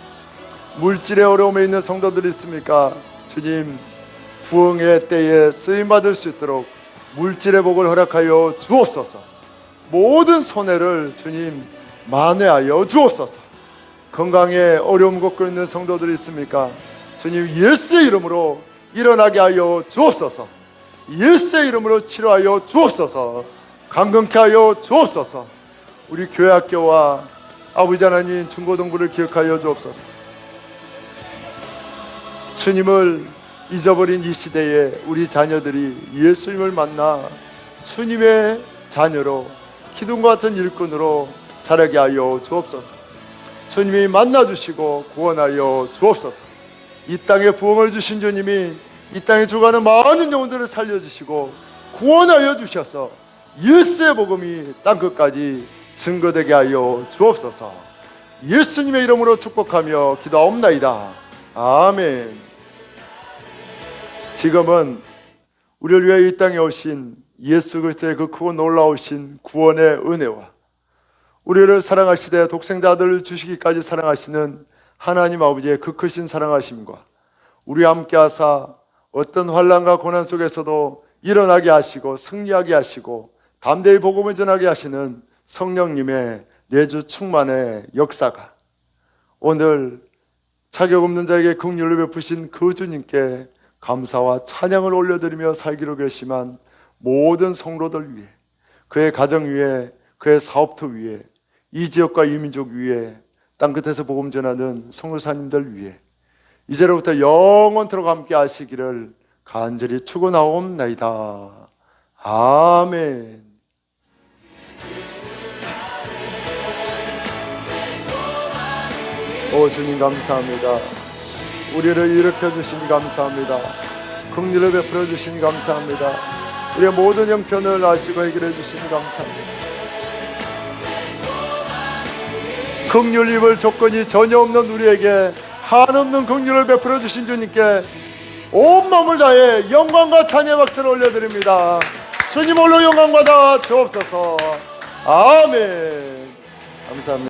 물질의 어려움에 있는 성도들이 있습니까? 주님, 부흥의 때에 쓰임받을 수 있도록 물질의 복을 허락하여 주옵소서. 모든 손해를 주님 만회하여 주옵소서. 건강에 어려움 겪고 있는 성도들이 있습니까? 주님, 예수의 이름으로 일어나게 하여 주옵소서. 예수의 이름으로 치료하여 주옵소서. 강건케 하여 주옵소서. 우리 교회 학교와 아버지 하나님 중고등부를 기억하여 주옵소서. 주님을 잊어버린 이 시대에 우리 자녀들이 예수님을 만나 주님의 자녀로 기둥과 같은 일꾼으로 자라게 하여 주옵소서. 주님이 만나주시고 구원하여 주옵소서. 이 땅에 부흥을 주신 주님이 이 땅에 죽어가는 많은 영혼들을 살려주시고 구원하여 주셔서 예수의 복음이 땅끝까지 증거되게 하여 주옵소서. 예수님의 이름으로 축복하며 기도하옵나이다. 아멘. 지금은 우리를 위해 이 땅에 오신 예수 그리스도의 그 크고 놀라우신 구원의 은혜와 우리를 사랑하시되 독생자 아들을 주시기까지 사랑하시는 하나님 아버지의 그 크신 사랑하심과 우리와 함께 하사 어떤 환난과 고난 속에서도 일어나게 하시고 승리하게 하시고 담대히 복음을 전하게 하시는 성령님의 내주 충만의 역사가 오늘 자격 없는 자에게 긍휼을 베푸신 그 주님께 감사와 찬양을 올려드리며 살기로 결심한 모든 성도들 위해, 그의 가정 위에, 그의 사업터 위에, 이 지역과 이 민족 위에, 땅끝에서 복음 전하는 선교사님들 위해 이제로부터 영원토록 함께 하시기를 간절히 축원하옵나이다. 아멘. 오 주님 감사합니다. 우리를 일으켜 주시니 감사합니다. 긍휼을 베풀어 주시니 감사합니다. 우리의 모든 형편을 아시고 해결해 주시니 감사합니다. 긍휼 입을 조건이 전혀 없는 우리에게 한없는 긍휼을 베풀어 주신 주님께 온 마음을 다해 영광과 찬양 박수를 올려드립니다. 주님 홀로 영광 받아 주옵소서. 아멘. 감사합니다.